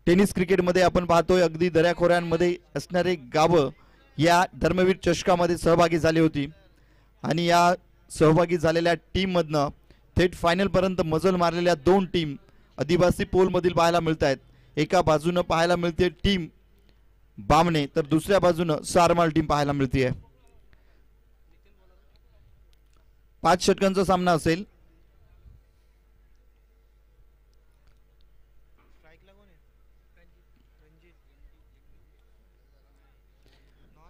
Tennis क्रिकेटमध्ये आपण पाहतोय अगदी दऱ्याखोऱ्यांमध्ये असणारे गावं या धर्मवीर चषकामध्ये सहभागी झाली होती आणि या सहभागी झालेल्या टीम मधनं थेट फायनल पर्यंत मजल मारलेल्या दोन टीम आदिवासी पोल मधील पाहायला मिळत आहेत। एका बाजूने पाहायला मिळते टीम बामणे तर दुसऱ्या बाजूने सारमाल टीम पाहायला मिळते। 5 षटकांचा सामना असेल।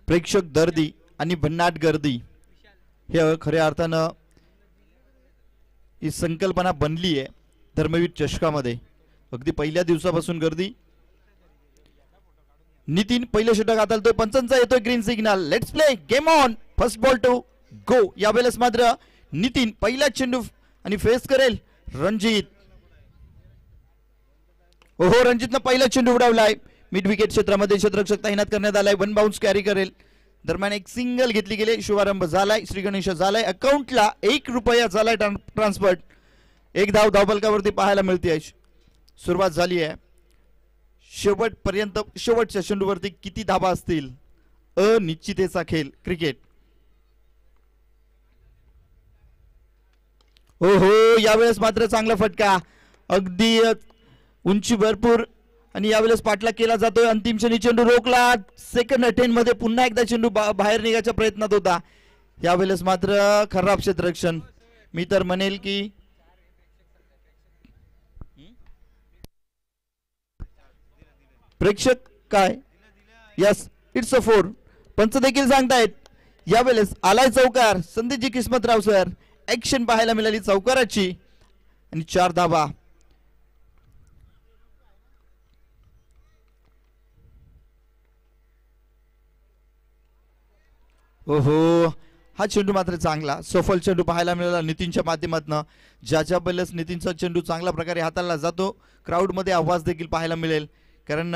प्रेक्षक दर्दी आणि भन्नाट गर्दी हे खऱ्या अर्थानं ही संकल्पना बनली आहे धर्मवीर चषकामध्ये। अगदी पहिल्या दिवसापासून गर्दी। नितीन पहिलं षटक हाताळतोय, पंचांचा येतोय green signal, let's play game on, first ball to go. यावेळेस मात्र नितीन पहिला चेंडू आणि फेस करेल रणजित। ओहो, रणजितनं पहिला चेंडू उडवलाय मिड विकेट क्षेत्रामध्ये, क्षेत्ररक्षक तैनात करण्यात आलाय, 1 बाउन्स कॅरी करेल। दरम्यान एक सिंगल घेतली गेले, शुभारंभ झालाय, श्री गणेश झालाय, अकाउंटला 1 रुपया झालाय ट्रान्सफर। एक धाव धावफलकावरती पाहायला मिळते। सुरुवात झाली आहे, शेवटपर्यंत शेवटच्या चेंडूवरती किती धावा असतील, अनिश्चिततेचा खेळ क्रिकेट। हो हो, यावेळेस मात्र चांगला फटका, अगदी उंची भरपूर आणि यावेळेस पाठलाग केला जातोय। अंतिम क्षणी चेंडू रोखला, सेकंड अटेम्प्ट मध्ये पुन्हा एकदा चेंडू बाहेर निघायच्या प्रयत्नात होता। यावेळेस मात्र खराब क्षेत्ररक्षण, मी तर म्हणेल की प्रेक्षक काय, यस इट्स अ 4, पंच देखील सांगतायत। यावेळेस आलाय चौकार, संदीपजी किस्मतराव सर, ऍक्शन पाहायला मिळाली चौकाराची आणि 4 धावा। ओहो, हा चेंडू मात्र चांगला सफल चेंडू पाहायला मिळाला नितीनच्या माध्यमातून। ज्याच्या पहिल्याच नितीनचा चेंडू चांगल्या प्रकारे हाताळला जातो, क्राऊड मध्ये आवाज देखील पाहायला मिळेल। कारण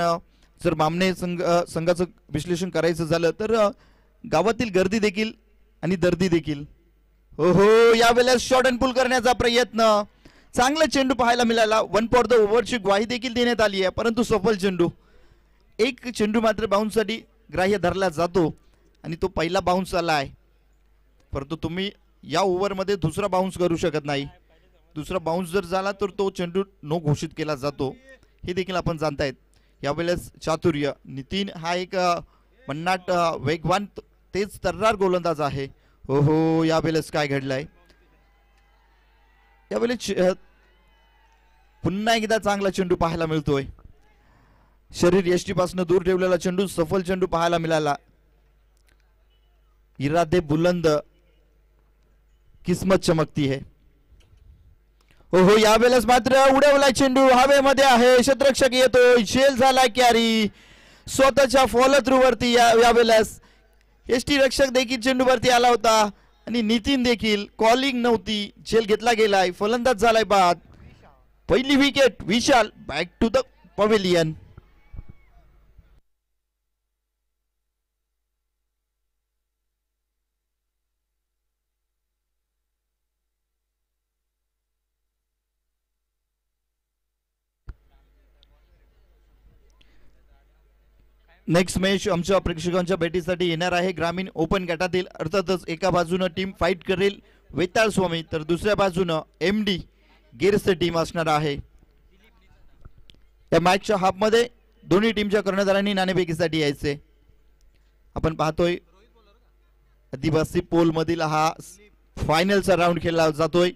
जर बामणे संघाचं विश्लेषण करायचं झालं तर गावातील गर्दी देखील आणि दर्दी देखील। ओहो, यावेळेस शॉट अँड पुल करण्याचा प्रयत्न, चांगला चेंडू पाहायला मिळाला, 1 फॉर द ओव्हरची ग्वाही देखील देण्यात आली आहे, परंतु सफल चेंडू। एक चेंडू मात्र बाउन्स साठी ग्राह्य धरला जातो आणि तो पहिला बाउन्स आला आहे, परंतु तुम्ही या ओव्हर मध्ये दुसरा बाउन्स करू शकत नाही। दुसरा बाउन्स जर झाला तर तो चेंडू नो घोषित केला जातो, हे देखील आपण जाणतायत। यावेळेस चातुर्य, नितीन हा एक भन्नाट वेगवान तेज तर्रार गोलंदाज आहे। ओहो, यावेळेस काय घडलंय, यावेळेस पुन्हा एकदा चांगला चेंडू पाहायला मिळतोय, शरीर यष्टीपासून दूर ठेवलेला चेंडू, सफल चेंडू पाहायला मिळाला। इरादे बुलंद, किस्मत चमकती है। हो, यावेळेस मात्र उडवला चेंडू हवेमध्ये आहे, क्षेत्ररक्षक येतोय, झेल झाला कॅरी स्वतःच्या फॉलो थ्रू वरती। यावेळेस यष्टी रक्षक देखील चेंडूवरती आला होता आणि नितीन देखील, कॉलिंग नव्हती, झेल घेतला गेलाय, फलंदाज झालाय बाद। पहिली wicket, Vishal back to the pavilion. Next match आमच्या प्रेक्षकांच्या भेटीसाठी येणार आहे ग्रामीण ओपन गटातील। अर्थातच एका बाजूने टीम फाईट करेल वेताळ स्वामी, तर दुसऱ्या बाजूने एमडी गिरस टीम असणार आहे। या मॅचच्या हाफ मध्ये दोन्ही टीमच्या कर्णधारांनी नाणेफेकीसाठी यायचे। आपण पाहतोय आदिवासी पोल मधील हा फायनलचा राऊंड खेळला जातोय।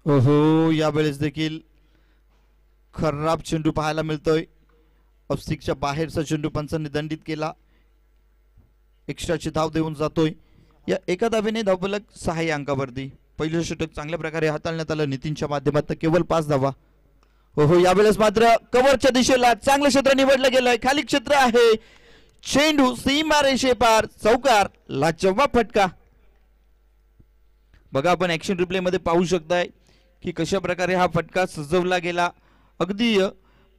ओहो, यावेळेस देखील खराब चेंडू पाहायला मिळतोय, ऑफस्टिकच्या बाहेरचा चेंडू पंचांनी दंडित केला, एक्स्ट्राची धाव देऊन जातोय। या एका धावेने धावफलक 6 अंकावरती। पहिलं षटक चांगल्या प्रकारे हाताळण्यात आलं नितीनच्या माध्यमातून, केवळ 5 धावा। ओहो, यावेळेस मात्र कव्हरच्या दिशेला चांगलं क्षेत्र निवडलं गेलंय, खाली क्षेत्र आहे, चेंडू सीमा रेषेपार, चौकार, लाजवाब फटका। बघा आपण ॲक्शन रिप्लेमध्ये पाहू शकताय की कशा प्रकारे हा फटका सजवला गेला. अगदी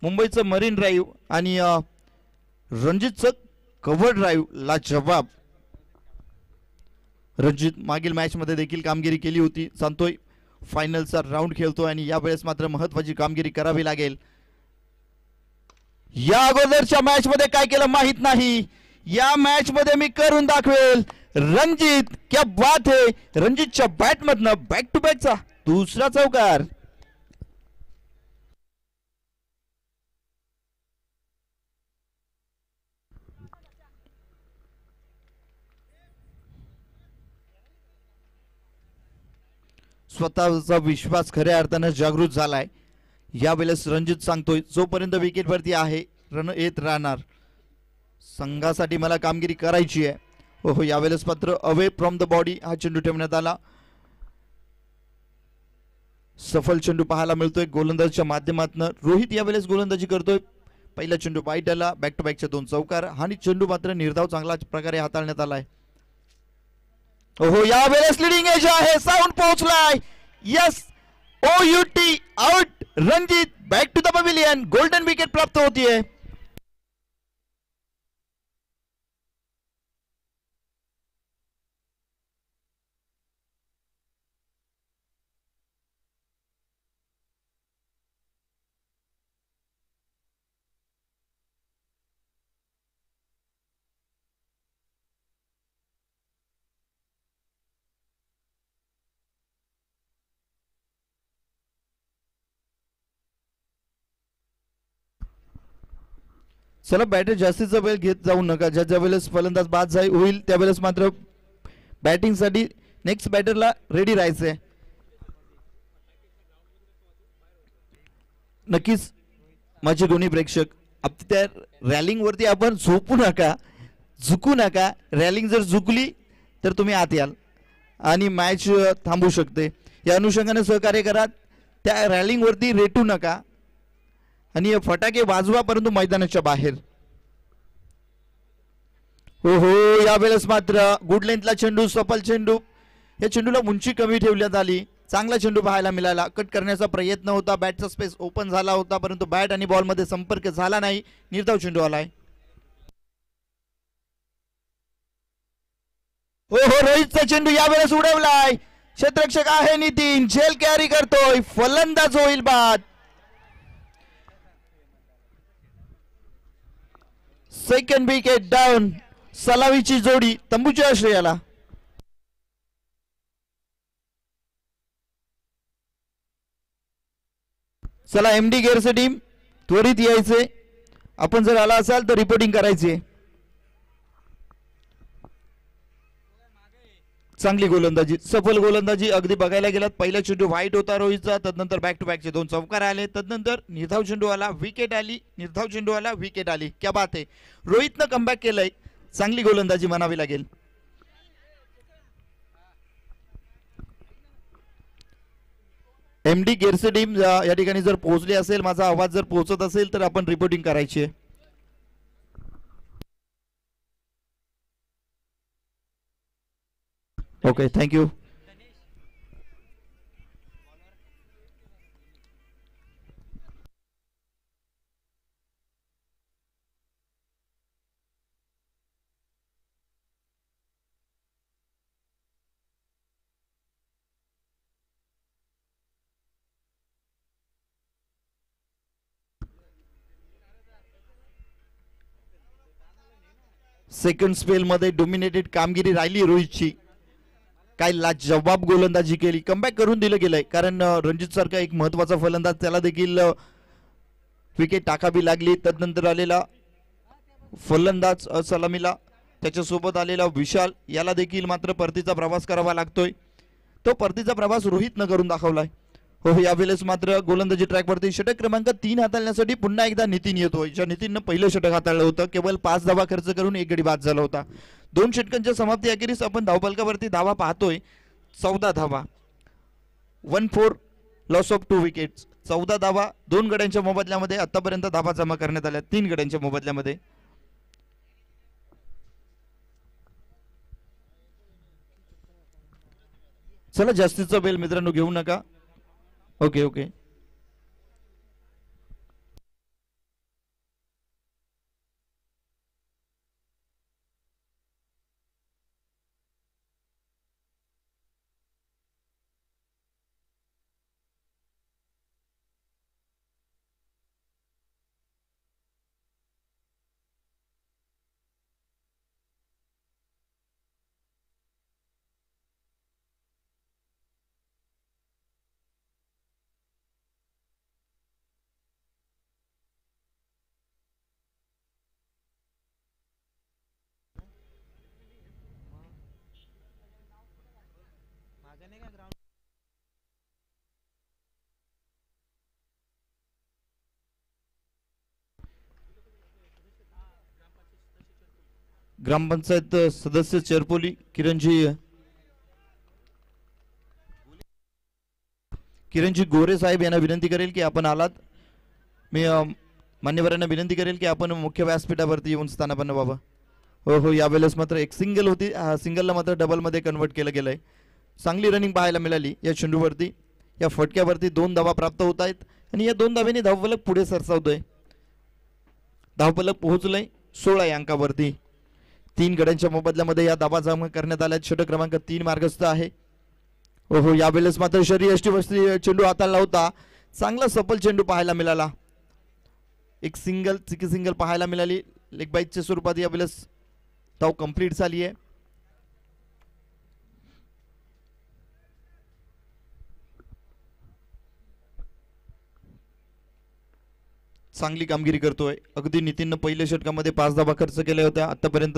मुंबईचं मरीन ड्राईव्ह आणि रणजितचं कव्हर ड्राईव्ह ला जवाब. रणजित मागील मॅचमध्ये देखील कामगिरी केली होती. सांगतोय फायनलचा राऊंड खेळतोय आणि यावेळेस मात्र महत्त्वाची कामगिरी करावी लागेल. या अगोदरच्या मॅच मध्ये काय केलं माहित नाही, या मॅच मध्ये मी करून दाखवेल. रणजित क्या बात है, रणजितच्या बॅट मधनं बॅक टू बॅकचा दुसरा चौकार. स्वतःचा विश्वास खऱ्या अर्थानं जागृत झालाय. यावेळेस रणजित सांगतोय जोपर्यंत विकेटवरती आहे रन येत राहणार, संघासाठी मला कामगिरी करायची आहे. हो यावेळेस मात्र अवे फ्रॉम द बॉडी हा चेंडू ठेवण्यात आला. सफल चेंडू पाहायला मिळतोय गोलंदाजीच्या माध्यमातून. रोहित यावेळेस गोलंदाजी करतोय. पहिला चेंडू वाईट आला, बॅक टू बॅकचे 2 चौकार आणि चेंडू मात्र निर्धाव चांगला प्रकारे हाताळण्यात आलाय. हो यावेळेस लिडिंग एज आहे, साऊंड पोहोचलाय. Yes OUT out. Ranjit back to the pavilion. Golden wicket प्राप्त होतीये. चला बॅटर जास्तीचा वेळ घेत जाऊ नका. ज्या वेळेस फलंदाज बाद होईल त्यावेळेस मात्र बॅटिंगसाठी नेक्स्ट बॅटरला रेडी राहायचंय. नक्कीच माझे दोन्ही प्रेक्षक त्या रॅलिंग वरती आपण झोपू नका, झुकू नका. रॅलिंग जर झुकली तर तुम्ही आत याल आणि मॅच थांबू शकते. या अनुषंगाने सहकार्य करा. त्या रॅलिंग वरती रेटू नका आणि फटाके वाजवा परंतु मैदानाच्या बाहेर. हो हो यावेळेस मात्र गुड लेंथला चेंडू, सफल चेंडू. या चेंडूला उंची कमी ठेवण्यात आली. चांगला चेंडू पाहायला मिळाला. कट करण्याचा प्रयत्न होता, बॅटचा स्पेस ओपन झाला होता परंतु बॅट आणि बॉल मध्ये संपर्क झाला नाही. निर्धाव चेंडू आलाय. हो हो रोहितचा चेंडू यावेळेस उडवलाय. क्षेत्ररक्षक आहे नितीन, झेल कॅरी करतोय. फलंदाज होईल बाद. Second wicket down. सलावीची जोडी तंबूच्या आश्रयाला. चला MD गेअरचे टीम त्वरित यायचे. आपण जर आला असाल तर रिपोर्टिंग करायची. चांगली गोलंदाजी, सफल गोलंदाजी. अगदी बघायला गेलात पहिला चेंडू व्हाईट होता रोहितचा, तदनंतर बॅक टू बॅकचे 2 चौकार आले, तदनंतर निर्धाव चेंडू आला, विकेट आली. निर्धाव चेंडू आला, विकेट आली. क्या बात आहे. रोहितनं कमबॅक केलंय. चांगली गोलंदाजी म्हणावी लागेल. MD गेअरचे टीम या ठिकाणी जर पोहोचली असेल, माझा आवाज जर पोहोचत असेल तर आपण रिपोर्टिंग करायची आहे. Okay thank you. सेकंड स्पेल मध्ये डोमिनेटेड कामगिरी राहिली रोहितची. काय लाजवाब गोलंदाजी केली, कमबॅक करून दिलं गेलंय. कारण रणजित सारखा एक महत्वाचा फलंदाज त्याला देखील विकेट टाकावी लागली. तदनंतर आलेला फलंदाज सलामीला त्याच्यासोबत आलेला विशाल, याला देखील मात्र परतीचा प्रवास करावा लागतोय. तो परतीचा प्रवास रोहितनं करून दाखवलाय. हो यावेळेस मात्र गोलंदाजी ट्रॅकवरती षटक क्रमांक 3 हाताळण्यासाठी पुन्हा एकदा नितीन येतोय. ज्या नितीननं पहिलं षटक हाताळलं होतं, केवळ 5 धावा खर्च करून 1 गडी बाद झाला होता. 2 षटकांच्या समाप्ती अखेरीस आपण धावफलकावरती धावा पाहतोय 14 धावा, 1-4 लॉस ऑफ 2 विकेट्स. 14 धावा 2 गड्यांच्या मोबदल्यामध्ये आतापर्यंत धावा जमा करण्यात आल्या 3 गड्यांच्या मोबदल्यामध्ये. चला जास्तीचा बेल मित्रांनो घेऊ नका. Okay okay. ग्रामपंचायत सदस्य चेरपोली किरणजी गोरे साहेब यांना विनंती करेल की आपण आलात. मी मान्यवरांना विनंती करेल की आपण मुख्य व्यासपीठावरती येऊन स्थानापन्न व्हावं. हो हो, यावेळेस मात्र एक सिंगल होती, सिंगलला मात्र डबलमध्ये कन्वर्ट केलं गेलंय. चांगली रनिंग पाहायला मिळाली या चेंडूवरती. या फटक्यावरती 2 धावा प्राप्त होत आहेत आणि या 2 धावेने धावफलक पुढे सरसावतोय. धावफलक पोहोचलंय 16 अंकावरती. 3 गड्यांच्या मोबदल्यामध्ये या धावा जमा करण्यात आल्या. षटक क्रमांक 3 मार्गस्थ आहे. हो, यावेळेस मात्र शरीयष्टी वस्ती चेंडू हाताला होता. चांगला सफल चेंडू पाहायला मिळाला. एक सिंगल पाहायला मिळाली. लेग बाईटच्या स्वरूपात यावेळेस धाव कंप्लीट झाली आहे. चांगली कामगिरी करतोय. अगदी नितीननं पहिल्या षटकामध्ये 5 धावा खर्च केल्या होत्या. आतापर्यंत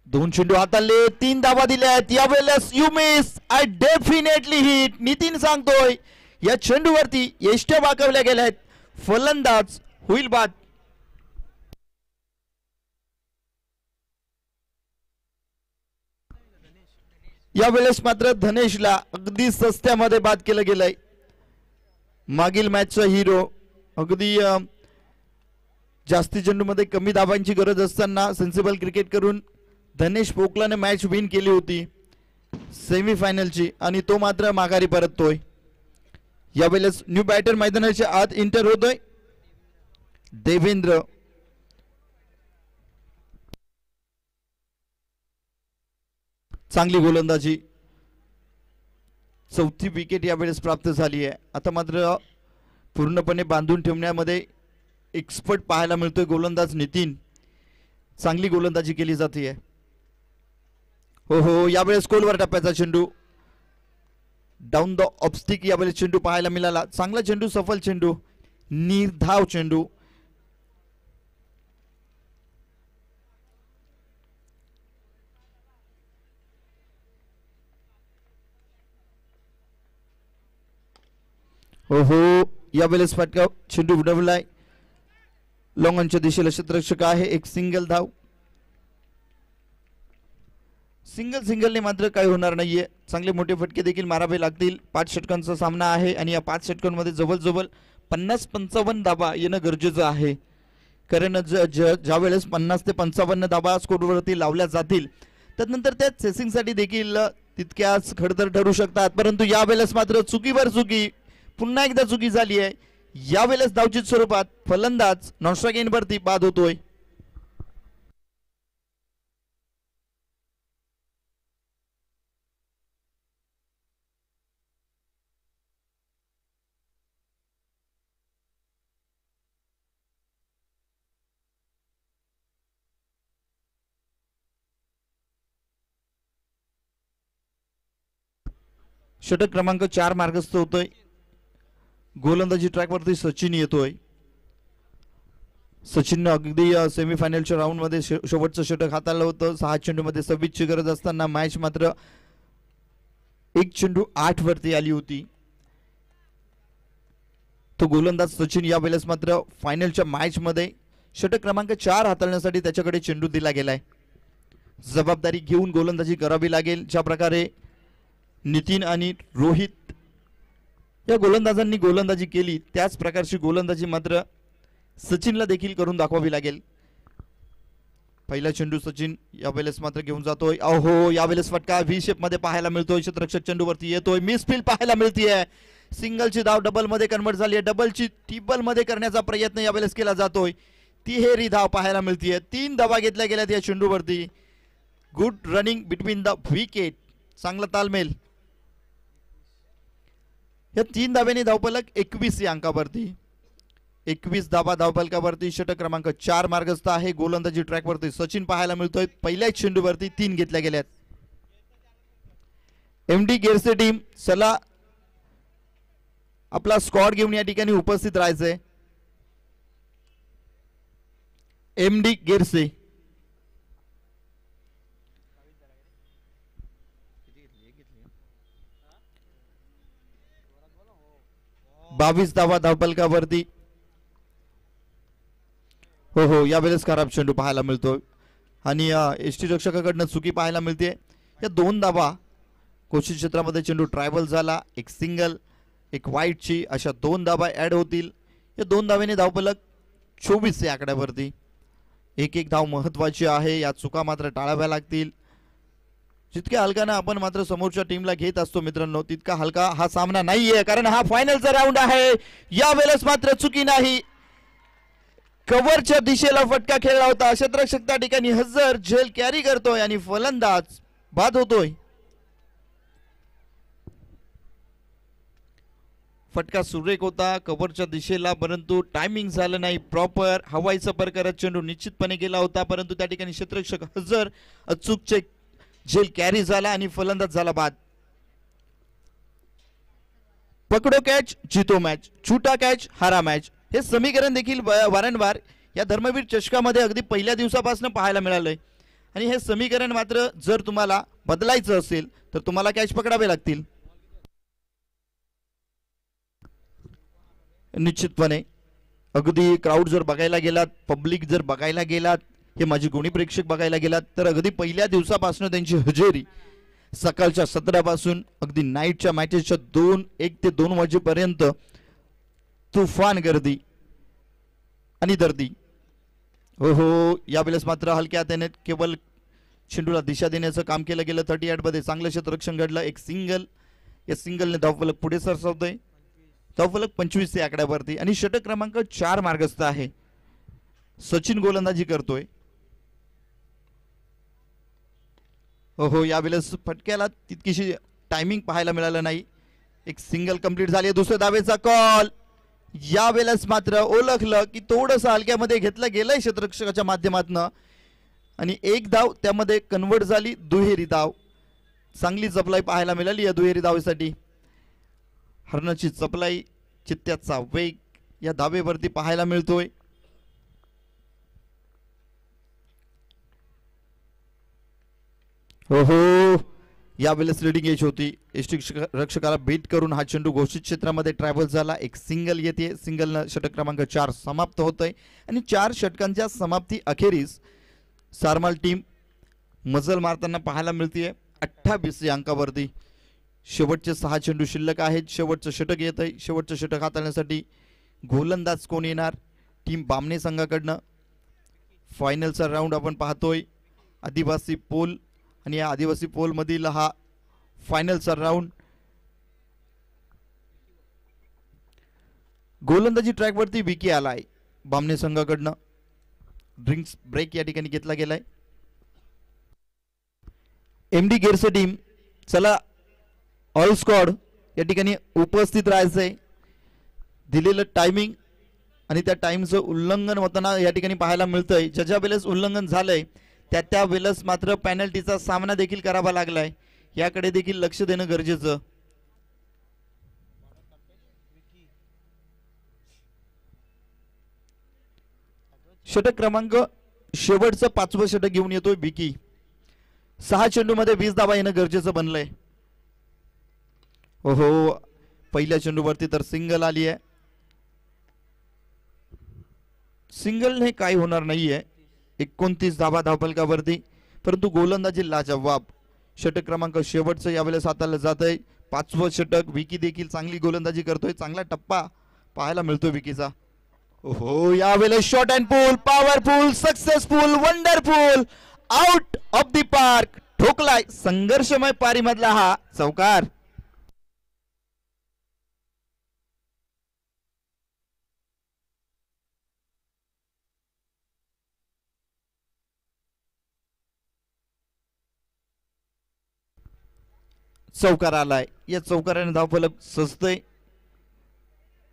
2 चेंडू हाताले 3 धावा दिल्या आहेत. यावेळेस you miss, I definitely hit. Nitin सांगतोय या चेंडूवरती यष्ट्या वाकवल्या गेल्या आहेत. फलंदाज होईल बाद. यावेळेस मात्र धनेशला अगदी सस्त्यामध्ये बाद केलं गेलंय. मागील मॅचचा हिरो. अगदी जास्ती चेंडूमध्ये कमी धावांची गरज असताना सेन्सिबल क्रिकेट करून धनेश पोकलाने मॅच विन केली होती सेमीफायनलची आणि तो मात्र माघारी परततोय. यावेळेस न्यू बॅटर मैदानाच्या आत इंटर होतोय. देवेंद्र चांगली गोलंदाजी. 4थी विकेट यावेळेस प्राप्त झाली आहे. आता मात्र पूर्णपणे बांधून ठेवण्यामध्ये एक्सपर्ट पाहायला मिळतोय गोलंदाज नितीन. चांगली गोलंदाजी केली जाते. हो हो, यावेळेस कोलवर टप्प्याचा चेंडू डाऊन द ऑफस्टिक यावेळेस चेंडू पाहायला मिळाला. चांगला चेंडू, सफल चेंडू, निर्धाव चेंडू. हो हो, यावेळेस फटका चेंडू उडवलाय. लॉंगॉनच्या दिशेला क्षेत्ररक्षक आहे. एक सिंगल धाव. सिंगलने मात्र काय होणार नाहीये. चांगले मोठे फटके देखील मारावे लागतील. 5 षटकांचा सामना आहे आणि या 5 षटकांमध्ये जवळजवळ 50-55 धावा येणं गरजेचं आहे. कारण ज्या वेळेस 50 ते 55 धावा स्कोरवरती लावल्या जातील त्यानंतर त्या चेसिंगसाठी देखील तितक्याच खडतर ठरू शकतात. परंतु यावेळेस मात्र चुकीवर चुकी, पुन्हा एकदा चुकी झाली आहे. यावेळेस धावचीत स्वरूपात फलंदाज नॉनस्ट्राईक बाद होतोय. षटक क्रमांक 4 मार्गस्थ होतोय. गोलंदाजी ट्रॅकवरती सचिन येतोय. सचिननं अगदी सेमीफायनलच्या राऊंडमध्ये शेवटचं षटक हाताळलं होतं. 6 चेंडूमध्ये 26 ची गरज असताना मॅच मात्र 1 चेंडू 8 वरती आली होती. तो गोलंदाज सचिन यावेळेस मात्र फायनलच्या मॅच मध्ये षटक क्रमांक 4 हाताळण्यासाठी त्याच्याकडे चेंडू दिला गेलाय. जबाबदारी घेऊन गोलंदाजी करावी लागेल. ज्या प्रकारे नितीन आणि रोहित या गोलंदाजांनी गोलंदाजी केली त्याच प्रकारची गोलंदाजी मात्र सचिनला देखील करून दाखवावी लागेल. पहिला चेंडू सचिन यावेळेस मात्र घेऊन जातोय. अहो यावेळेस फटका व्ही शेप मध्ये पाहायला मिळतोय. क्षेत्ररक्षक चेंडूवरती येतोय. मिसफील्ड पाहायला मिळतीये. सिंगलची धाव डबल मध्ये कन्वर्ट झाली आहे. डबलची ट्रिपल मध्ये करण्याचा प्रयत्न यावेळेस केला जातोय. तिहेरी धाव पाहायला मिळतीये. 3 धावा घेतल्या गेल्यात या चेंडूवरती. Good running between the wicket. चांगला तालमेल. या 3 धाव्यांनी धावफलक 21 या अंकावरती. 21 धावा धावफलकावरती. षटक क्रमांक 4 मार्गस्थ आहे. गोलंदाजी ट्रॅकवरती सचिन पाहायला मिळतोय. पहिल्याच चेंडूवरती 3 घेतल्या गेल्यात. एमडी गेरसे टीम चला आपला स्क्वॉड घेऊन या ठिकाणी उपस्थित राहायचंय. एमडी गेरसे 22 धावा धावफलकावरती. हो यावेळेस खराब चेंडू पाहायला मिळतोय आणि एसटी रक्षकाकडनं चुकी पाहायला मिळते. या 2 धावा कोचिंग क्षेत्रामध्ये चेंडू ट्रायबल झाला. एक सिंगल एक वाईटची अशा 2 धावा ऍड होतील. या 2 धाव्याने धावफलक 24 या आकड्यावरती. एक धाव महत्वाची आहे. या चुका मात्र टाळाव्या लागतील. जितक्या हलकानं आपण मात्र समोरच्या टीमला घेत असतो मित्रांनो तितका हलका हा सामना नाहीये कारण हा फायनलचा राऊंड आहे. यावेळेस मात्र चुकी नाही. कव्हरच्या दिशेला फटका खेळला होता. क्षेत्ररक्षक त्या ठिकाणी हजर झेल कॅरी करतोय आणि फलंदाज बाद होतोय. फटका सुरेख होता कव्हरच्या दिशेला परंतु टायमिंग झालं नाही प्रॉपर. हवाईचा परकरत चेंडू निश्चितपणे गेला होता परंतु त्या ठिकाणी क्षेत्ररक्षक हजर अचूक चेक झेल कॅरी झाला आणि फलंदाज झाला बाद. पकडो कॅच जीतो मॅच. छूटा कॅच हारा मॅच. हे समीकरण देखील वारंवार या धर्मवीर चषकामध्ये अगदी पहिल्या दिवसापासून पाहायला मिळालंय आणि हे समीकरण मात्र जर तुम्हाला बदलायचं असेल तर तुम्हाला कॅच पकडावे लागतील. निश्चितपणे अगदी क्राऊड जर बघायला गेलात पब्लिक जर बघायला गेलात हे माझे गुणी प्रेक्षक बघायला गेलात तर अगदी पहिल्या दिवसापासून त्यांची हजेरी सकाळच्या 17 पासून अगदी नाईटच्या मॅचेसच्या 1 ते 2 वाजेपर्यंत तुफान गर्दी आणि दर्दी. हो यावेळेस मात्र हलक्या हाताने केवळ चेंडूला दिशा देण्याचं काम केलं गेलं. 38 मध्ये चांगलं क्षेत्ररक्षण घडलं. एक सिंगल. या सिंगलने धावफलक पुढे सरसावतोय. धावफलक 25 या आकड्यावरती आणि षटक क्रमांक 4 मार्गस्थ आहे. सचिन गोलंदाजी करतोय. हो यावेळेस फटक्याला तितकीशी टायमिंग पाहायला मिळालं नाही. एक सिंगल कंप्लीट झाली. दुसऱ्या धावेचा कॉल. यावेळेस मात्र ओळखलं की थोडंसं हलक्यामध्ये घेतलं गेलंय क्षेत्ररक्षकाच्या माध्यमातून आणि 1 धाव त्यामध्ये कन्वर्ट झाली. दुहेरी धाव. चांगली चपलाई पाहायला मिळाली या दुहेरी धावेसाठी. हरणाची चपलाई चित्त्याचा वेग या धावेवरती पाहायला मिळतोय. हो यावेळेस लीडिंग एज होती. एसटी रक्षकाला बीट करून हा चेंडू घोषित क्षेत्रामध्ये ट्रॅव्हल झाला. एक सिंगल येते. सिंगलनं षटक क्रमांक 4 समाप्त होतोय आणि 4 षटकांच्या समाप्ती अखेरीस सारमाल टीम मजल मारताना पाहायला मिळतीये 28 या अंकावरती. शेवटचे 6 चेंडू शिल्लक आहेत. शेवटचं षटक येत आहे. शेवटचं षटक हाताळण्यासाठी गोलंदाज कोण येणार टीम बामणे संघाकडनं. फायनलचा राऊंड आपण पाहतोय. आदिवासी पोल आणि या आदिवासी पोल मधील हा फायनलचा राऊंड. गोलंदाजी ट्रॅकवरती विकी आलाय बामणे संघाकडनं. ड्रिंक्स ब्रेक या ठिकाणी घेतला गेलाय. एमडी गेरसे टीम चला ऑल स्क्वॉड या ठिकाणी उपस्थित राहायचंय. दिलेलं टायमिंग आणि त्या टाइमचं उल्लंघन होताना या ठिकाणी पाहायला मिळतंय. ज्या वेळेस उल्लंघन झालंय त्या वेळेस मात्र पेनल्टीचा सामना देखील करावा लागलाय. याकडे देखील लक्ष देणं गरजेचं. षटक क्रमांक शेवटचं 5वं षटक घेऊन येतोय विकी. 6 चेंडू मध्ये 20 धावा येणं गरजेचं बनलंय. हो पहिल्या चेंडूवरती तर सिंगल आली आहे. सिंगलने काय होणार नाहीये. 29 धावा धावफलकावरती परंतु गोलंदाजी लाजवाब. षटक क्रमांक शेवटचं यावेळेस हाताळलं जात आहे. 5वं षटक. विकी देखील चांगली गोलंदाजी करतोय. चांगला टप्पा पाहायला मिळतोय विकीचा. हो यावेळेस shot and pull powerful successful wonderful out of the park ठोकलाय संघर्षमय पारीमधला हा चौकार. चौकार आलाय. या चौकाराने धावफलक सजतय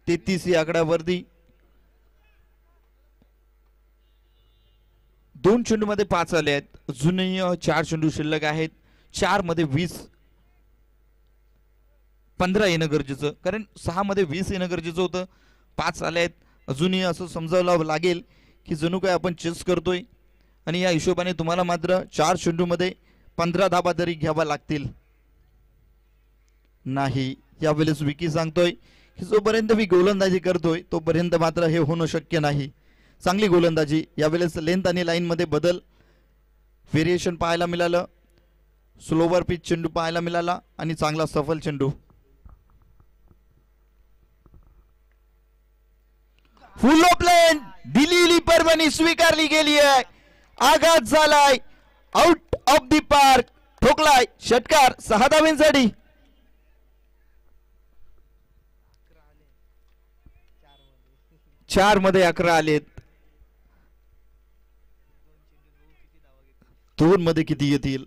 33 या आकड्यावरती. 2 चेंडूमध्ये 5 आले आहेत. अजूनही 4 चेंडू शिल्लक आहेत. 4 मध्ये 20 15 येणं गरजेचं, कारण 6 मध्ये 20 येणं गरजेचं होतं. 5 आले आहेत. अजूनही असं समजावं लागेल की जणू काय आपण चेस करतोय आणि या हिशोबाने तुम्हाला मात्र 4 चेंडूमध्ये 15 धाबा तरी घ्यावा लागतील. नाही यावेळेस विकी सांगतोय की जोपर्यंत मी गोलंदाजी करतोय तोपर्यंत मात्र हे होणं शक्य नाही. चांगली गोलंदाजी. यावेळेस लेंथ आणि लाईन मध्ये बदल व्हेरिएशन पाहायला मिळालं. स्लोवर पिच चेंडू पाहायला मिळाला आणि चांगला सफल चेंडू. फुल ऑफ लेन दिलेली परवानगी स्वीकारली गेली आहे. आघात झालाय. आउट ऑफ द पार्क ठोकलाय षटकार 6 धावांसाठी. 4 मध्ये 11 आलेत. 2 मध्ये किती येतील.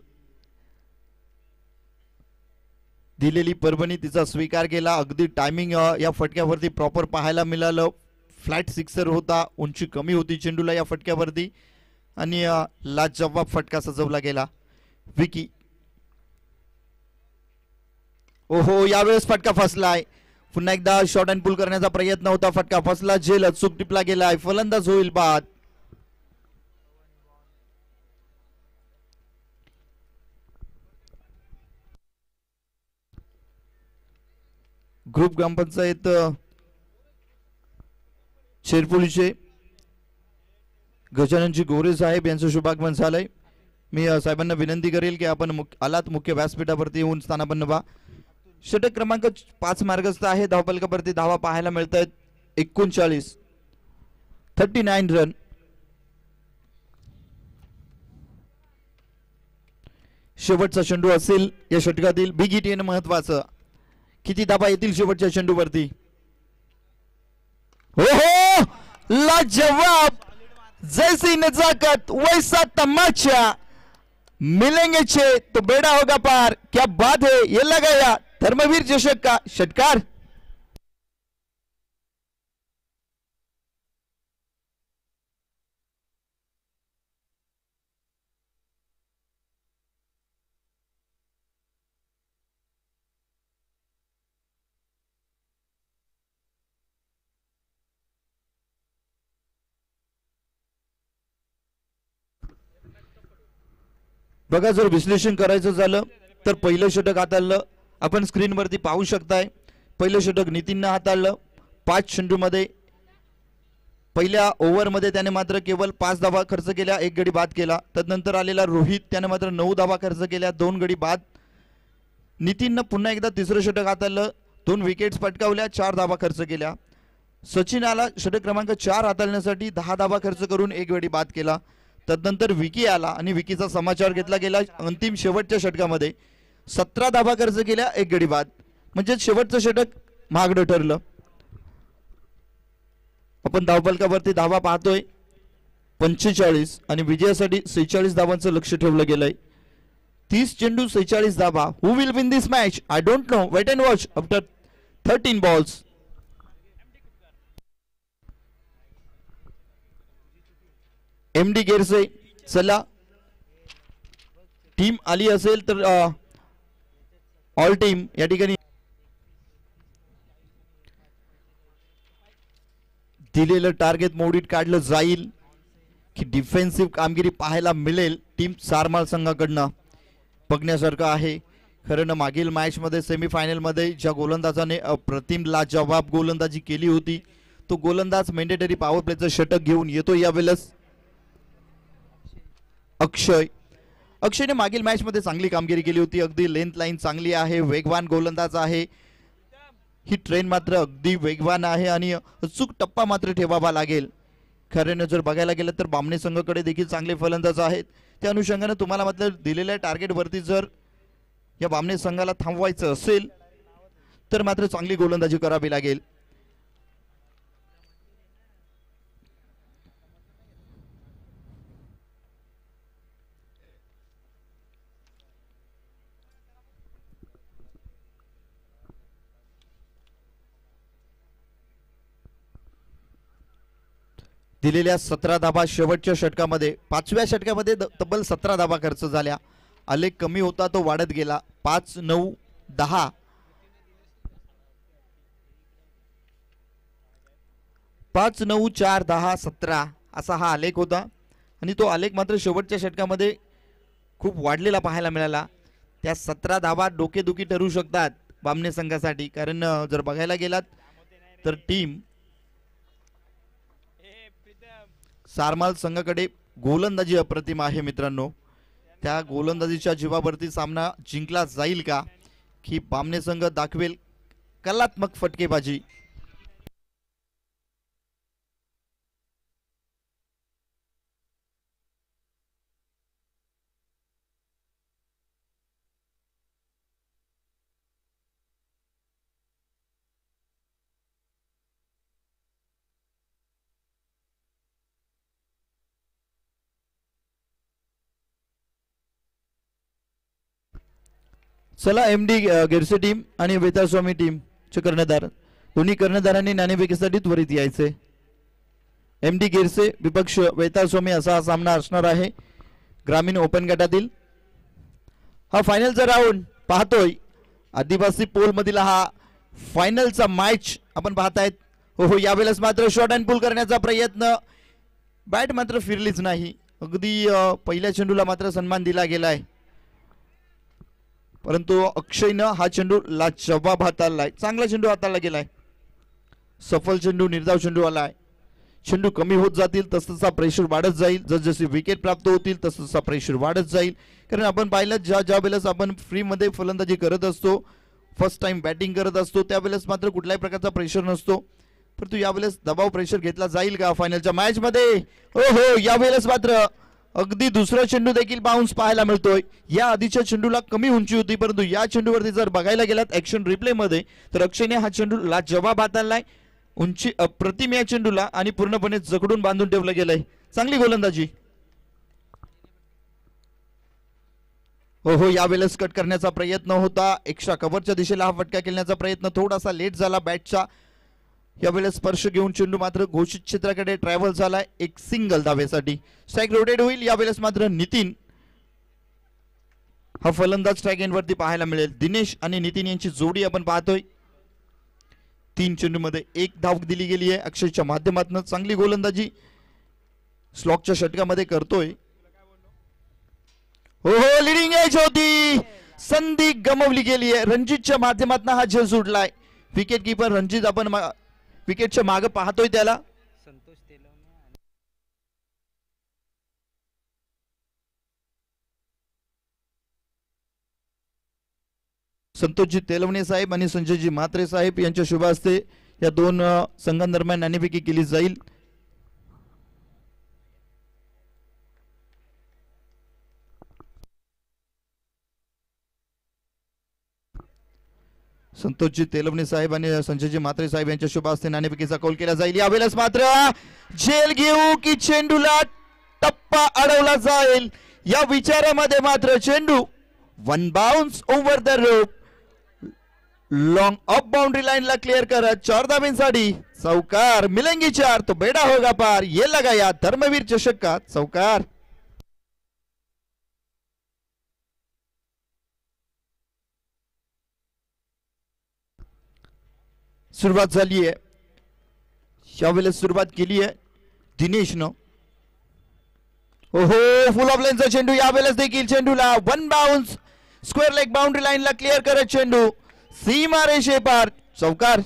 दिलेली परवानगी तिचा स्वीकार केला. अगदी टायमिंग या फटक्यावरती प्रॉपर पाहायला मिळालं. फ्लॅट सिक्सर होता. उंची कमी होती चेंडूला या फटक्यावरती आणि लाजवाब फटका सजवला गेला. विकी ओहो यावेळेस फटका फसलाय. पुन्हा एकदा शॉट अँड पुल करण्याचा प्रयत्न होता. फटका फसला. झेल अचूक टिपला गेलाय. फलंदाज होईल बाद. ग्रुप ग्रामपंचायत शेरपुलीचे गजाननजी गोरे साहेब यांचं शुभागमन झालंय. मी साहेबांना विनंती करेल की आपण आलात मुख्य व्यासपीठावरती येऊन स्थानापन्न व्हा. षटक क्रमांक 5 मार्गस्थ आहे. धावफलकावरती धावा पाहायला मिळत आहेत 39 रन. शेवटचा चेंडू असेल या षटकातील. बिग हिट येणं महत्वाचं. किती धावा येतील शेवटच्या चेंडूवरती. हो हो लाजवाब. जैसी नजाकत वैसा तमाचा. मिलेंगे छे तो बेड़ा होगा पार. क्या बात है. ये लगाया धर्मवीर चषक का षटकार. बघा जर विश्लेषण करायचं झालं तर पहिलं षटक हाताळलं. आपण स्क्रीनवरती पाहू शकताय. पहिलं षटक नितीननं हाताळलं. 5 चेंडूमध्ये पहिल्या ओव्हरमध्ये त्याने मात्र केवळ 5 धावा खर्च केल्या. 1 गडी बाद केला. तदनंतर आलेला रोहित त्याने मात्र 9 धावा खर्च केल्या. 2 गडी बाद. नितीननं पुन्हा एकदा तिसरं षटक हाताळलं. 2 विकेट्स पटकावल्या. 4 धावा खर्च केल्या. सचिन आला षटक क्रमांक 4 हाताळण्यासाठी 10 धावा खर्च करून 1 गडी बाद केला. तदनंतर विकी आला आणि विकीचा समाचार घेतला गेला. अंतिम शेवटच्या षटकामध्ये 17 धावा खर्च केल्या. 1 गडी बाद. म्हणजे शेवटचं षटक महागडं ठरलं. आपण धावफलकावरती धावा पाहतोय 45 आणि विजयासाठी 46 धावांचं लक्ष ठेवलं गेलंय. 30 चेंडू 46 धावा. Who will win this match I don't know. Wait and watch after 13 balls. MD गेरसे चला टीम आली असेल तर ऑल टीम या ठिकाणी दिलेलं टार्गेट मोडीत काढलं जाईल की डिफेन्सिव्ह कामगिरी पाहायला मिळेल टीम सारमाल संघाकडनं. बघण्यासारखं आहे. खरं ना मागील मॅच मध्ये सेमीफायनल मध्ये ज्या गोलंदाजाने अप्रतिम लाजवाब गोलंदाजी केली होती तो गोलंदाज मॅन्डेटरी पॉवर प्लेचं षटक घेऊन येतो यावेळेस अक्षयने मागील मॅच मध्ये चांगली कामगिरी केली होती. अगदी लेंथ लाईन चांगली आहे. वेगवान गोलंदाज आहे. ही ट्रेन मात्र अगदी वेगवान आहे आणि अचूक टप्पा मात्र ठेवावा लागेल. खऱ्यानं जर बघायला गेलं तर बामणे संघाकडे देखील चांगले फलंदाज आहेत. त्या अनुषंगाने तुम्हाला मात्र दिलेल्या टार्गेटवरती जर या बामणे संघाला थांबवायचं असेल तर मात्र चांगली गोलंदाजी करावी लागेल. दिलेल्या 17 धाबा शेवटच्या षटकामध्ये 5व्या षटकामध्ये तब्बल 17 धाबा खर्च झाल्या. आलेख कमी होता तो वाढत गेला. 5, 9, 10 5, 9, 4, 10, 17 असा हा आलेख होता आणि तो आलेख मात्र शेवटच्या षटकामध्ये खूप वाढलेला पाहायला मिळाला. त्या 17 धाबा डोकेदुखी ठरू शकतात बामणे संघासाठी, कारण जर बघायला गेलात तर टीम सारमाल संघाकडे गोलंदाजी अप्रतिम आहे मित्रांनो. त्या गोलंदाजीच्या जीवावरती सामना जिंकला जाईल का की बामणे संघ दाखवेल कलात्मक फटकेबाजी. चला एमडी गिरसे टीम आणि वेताळस्वामी टीम चे कर्णधार दोन्ही कर्णधारांनी नाणेफेकीसाठी त्वरित यायचे. एमडी गिरसे विपक्ष वेताळस्वामी असा हा सामना असणार आहे ग्रामीण ओपन गटातील. हा फायनलचा राऊंड पाहतोय. आदिवासी पोल मधील हा फायनलचा मॅच आपण पाहतायत. हो यावेळेस मात्र शॉट अँड पुल करण्याचा प्रयत्न, बॅट मात्र फिरलीच नाही. अगदी पहिल्या चेंडूला मात्र सन्मान दिला गेलाय, परंतु अक्षयनं हा चेंडू लाजवाब हाताळलाय. चांगला चेंडू हाताळला गेलाय. सफल चेंडू, निर्धाव चेंडू आलाय. चेंडू कमी होत जातील तसतसा प्रेशर वाढत जाईल. जसजशी विकेट प्राप्त होतील तसतसा प्रेशर वाढत जाईल. कारण आपण पाहिलं ज्या वेळेस आपण फ्री मध्ये फलंदाजी करत असतो, फर्स्ट टाइम बॅटिंग करत असतो, त्यावेळेस मात्र कुठल्याही प्रकारचा प्रेशर नसतो. परंतु यावेळेस दबाव प्रेशर घेतला जाईल का फायनलच्या मॅच मध्ये? हो यावेळेस मात्र अगदी दुसरा चेंडू देखील बाउन्स पाहायला मिळतोय. या आधीच्या चेंडूला कमी उंची होती, परंतु या चेंडूवरती जर बघायला गेलात ऍक्शन रिप्ले मध्ये तर अक्षयने हा चेंडू लाजवाब हाताळलाय. उंची अप्रतिम या चेंडूला आणि पूर्णपणे जकडून बांधून ठेवलं गेलंय. चांगली गोलंदाजी. हो यावेळेस कट करण्याचा प्रयत्न होता. एक्स्ट्रा कव्हरच्या दिशेला हा फटका खेळण्याचा प्रयत्न थोडासा लेट झाला बॅटचा. यावेळेस स्पर्श घेऊन चेंडू मात्र घोषित क्षेत्राकडे ट्रॅव्हल झालाय एक सिंगल धावेसाठी. स्ट्राइक रोटेट होईल. यावेळेस मात्र नितीन हा फलंदाज स्ट्राइक एंड वरती पाहायला मिळेल. दिनेश आणि नितीन यांची जोडी आपण पाहतोय. 3 चेंडू मध्ये 1 धाव दिली गेली आहे अक्षयच्या माध्यमातून. चांगली गोलंदाजी स्लॉकच्या षटकामध्ये करतोय. हो लिडिंग एज होती, संधी गमावली गेली आहे. रणजितच्या माध्यमातून हा झेल सुटलाय. विकेट कीपर रणजित आपण विकेटच्या मागे पाहतोय त्याला. संतोषजी तेलवणे साहेब आणि संजयजी म्हात्रे साहेब यांच्या शुभ हस्ते या दोन संघांदरम्यान नाणेफेकी केली जाईल. संतोषजी तेलवणे साहेब आणि संजयजी म्हात्रे साहेब यांच्या शुभ हस्ते नाणेफेकीचा कौल केला जाईल. यावेळेस मात्र झेल घेऊ की चेंडूला टप्पा अडवला जाईल या विचारामध्ये मात्र चेंडू one bounce over the rope long off boundary line ला क्लियर करत 4 धावेंसाठी चौकार. मिलेंगी 4 तो बेड़ा होगा पार. ये लगा या धर्मवीर चषक का चौकार. सुरुवात झाली आहे. यावेळेस सुरुवात केली आहे दिनेशनं. ओहो फुल ऑफ लाईनचा चेंडू. यावेळेस देखील चेंडूला one bounce square leg boundary line ला क्लियर करत चेंडू सीमा रेषे पार चौकार.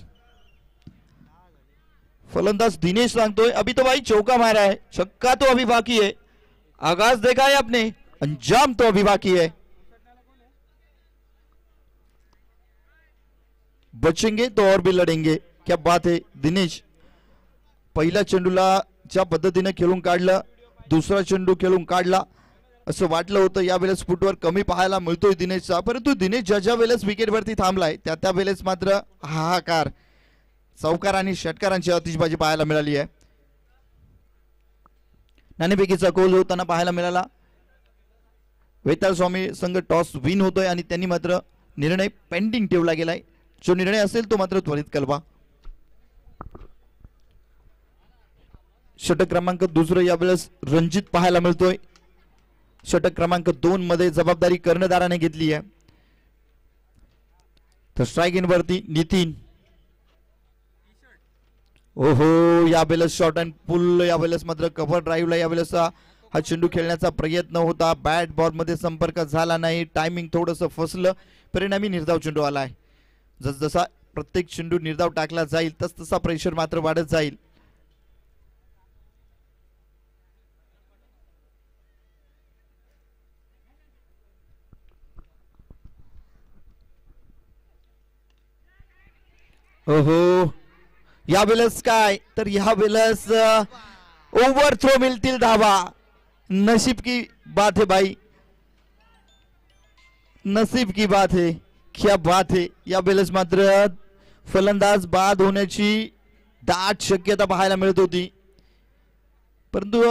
फलंदाज दिनेश सांगतोय अभी तो भाई चौका मारा है, छक्का तो अभी बाकी है. आगाज देखा है आपने, अंजाम तो अभी बाकी है. बचेंगे तो और भी लढेंगे. क्या बात है दिनेश. पहिल्या चेंडूला ज्या पद्धतीने खेळून काढलं, दुसरा चेंडू खेळून काढला असं वाटलं होतं. यावेळेस फुटवर कमी पाहायला मिळतोय दिनेशचा, परंतु दिनेश ज्या वेळेस विकेटवरती थांबलाय त्या वेळेस मात्र हाहाकार, चौकार आणि षटकारांची आतिषबाजी पाहायला मिळाली आहे. नाणेफेकीचा कौल होताना पाहायला मिळाला. वेताळ स्वामी संघ टॉस विन होतोय आणि त्यांनी मात्र निर्णय पेंडिंग ठेवला गेलाय. जो निर्णय असेल तो मात्र त्वरित कळवा. षटक क्रमांक दुसरं यावेळेस रणजित पाहायला मिळतोय. षटक क्रमांक 2 मध्ये जबाबदारी कर्णधाराने घेतली आहे. तर स्ट्राईक इन वरती नितीन. ओहो, यावेळेस शॉर्ट अँड पुल, यावेळेस मात्र कव्हर ड्राईव्हला यावेळेस हा चेंडू खेळण्याचा प्रयत्न होता. बॅट बॉल मध्ये संपर्क झाला नाही. टायमिंग थोडंसं फसलं. परिणामी निर्धाव चेंडू आलाय. जसजसा प्रत्येक चेंडू निर्धाव टाकला जाईल तसतसा प्रेशर मात्र वाढत जाईल. ओहो, यावेळेस काय तर यावेळेस ओव्हर थ्रो मिळतील धावा. नसीब की बात है भाई, नसीब की बात है. क्या बात है. यावेळेस मात्र फलंदाज बाद होण्याची दाट शक्यता पाहायला मिळत होती, परंतु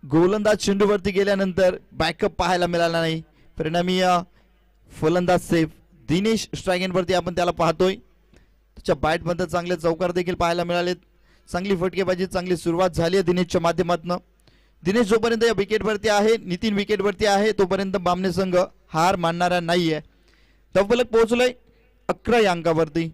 गोलंदाज चेंडूवरती गेल्यानंतर बॅकअप पाहायला मिळाला नाही. परिणामी फलंदाज सेफ. दिनेश स्ट्राईक इन वरती आपण त्याला पाहतोय. त्याच्या बॅट मध्ये चांगले चौकार देखील पाहायला मिळाले. चांगली फटकेबाजी, चांगली सुरुवात झाली आहे दिनेशच्या माध्यमातून. दिनेश जोपर्यंत या विकेटवरती आहे, नितीन विकेटवरती आहे, तोपर्यंत बामणे संघ हार मानणारा नाहीये. तब्बलक पोहोचलोय 11 या अंकावरती.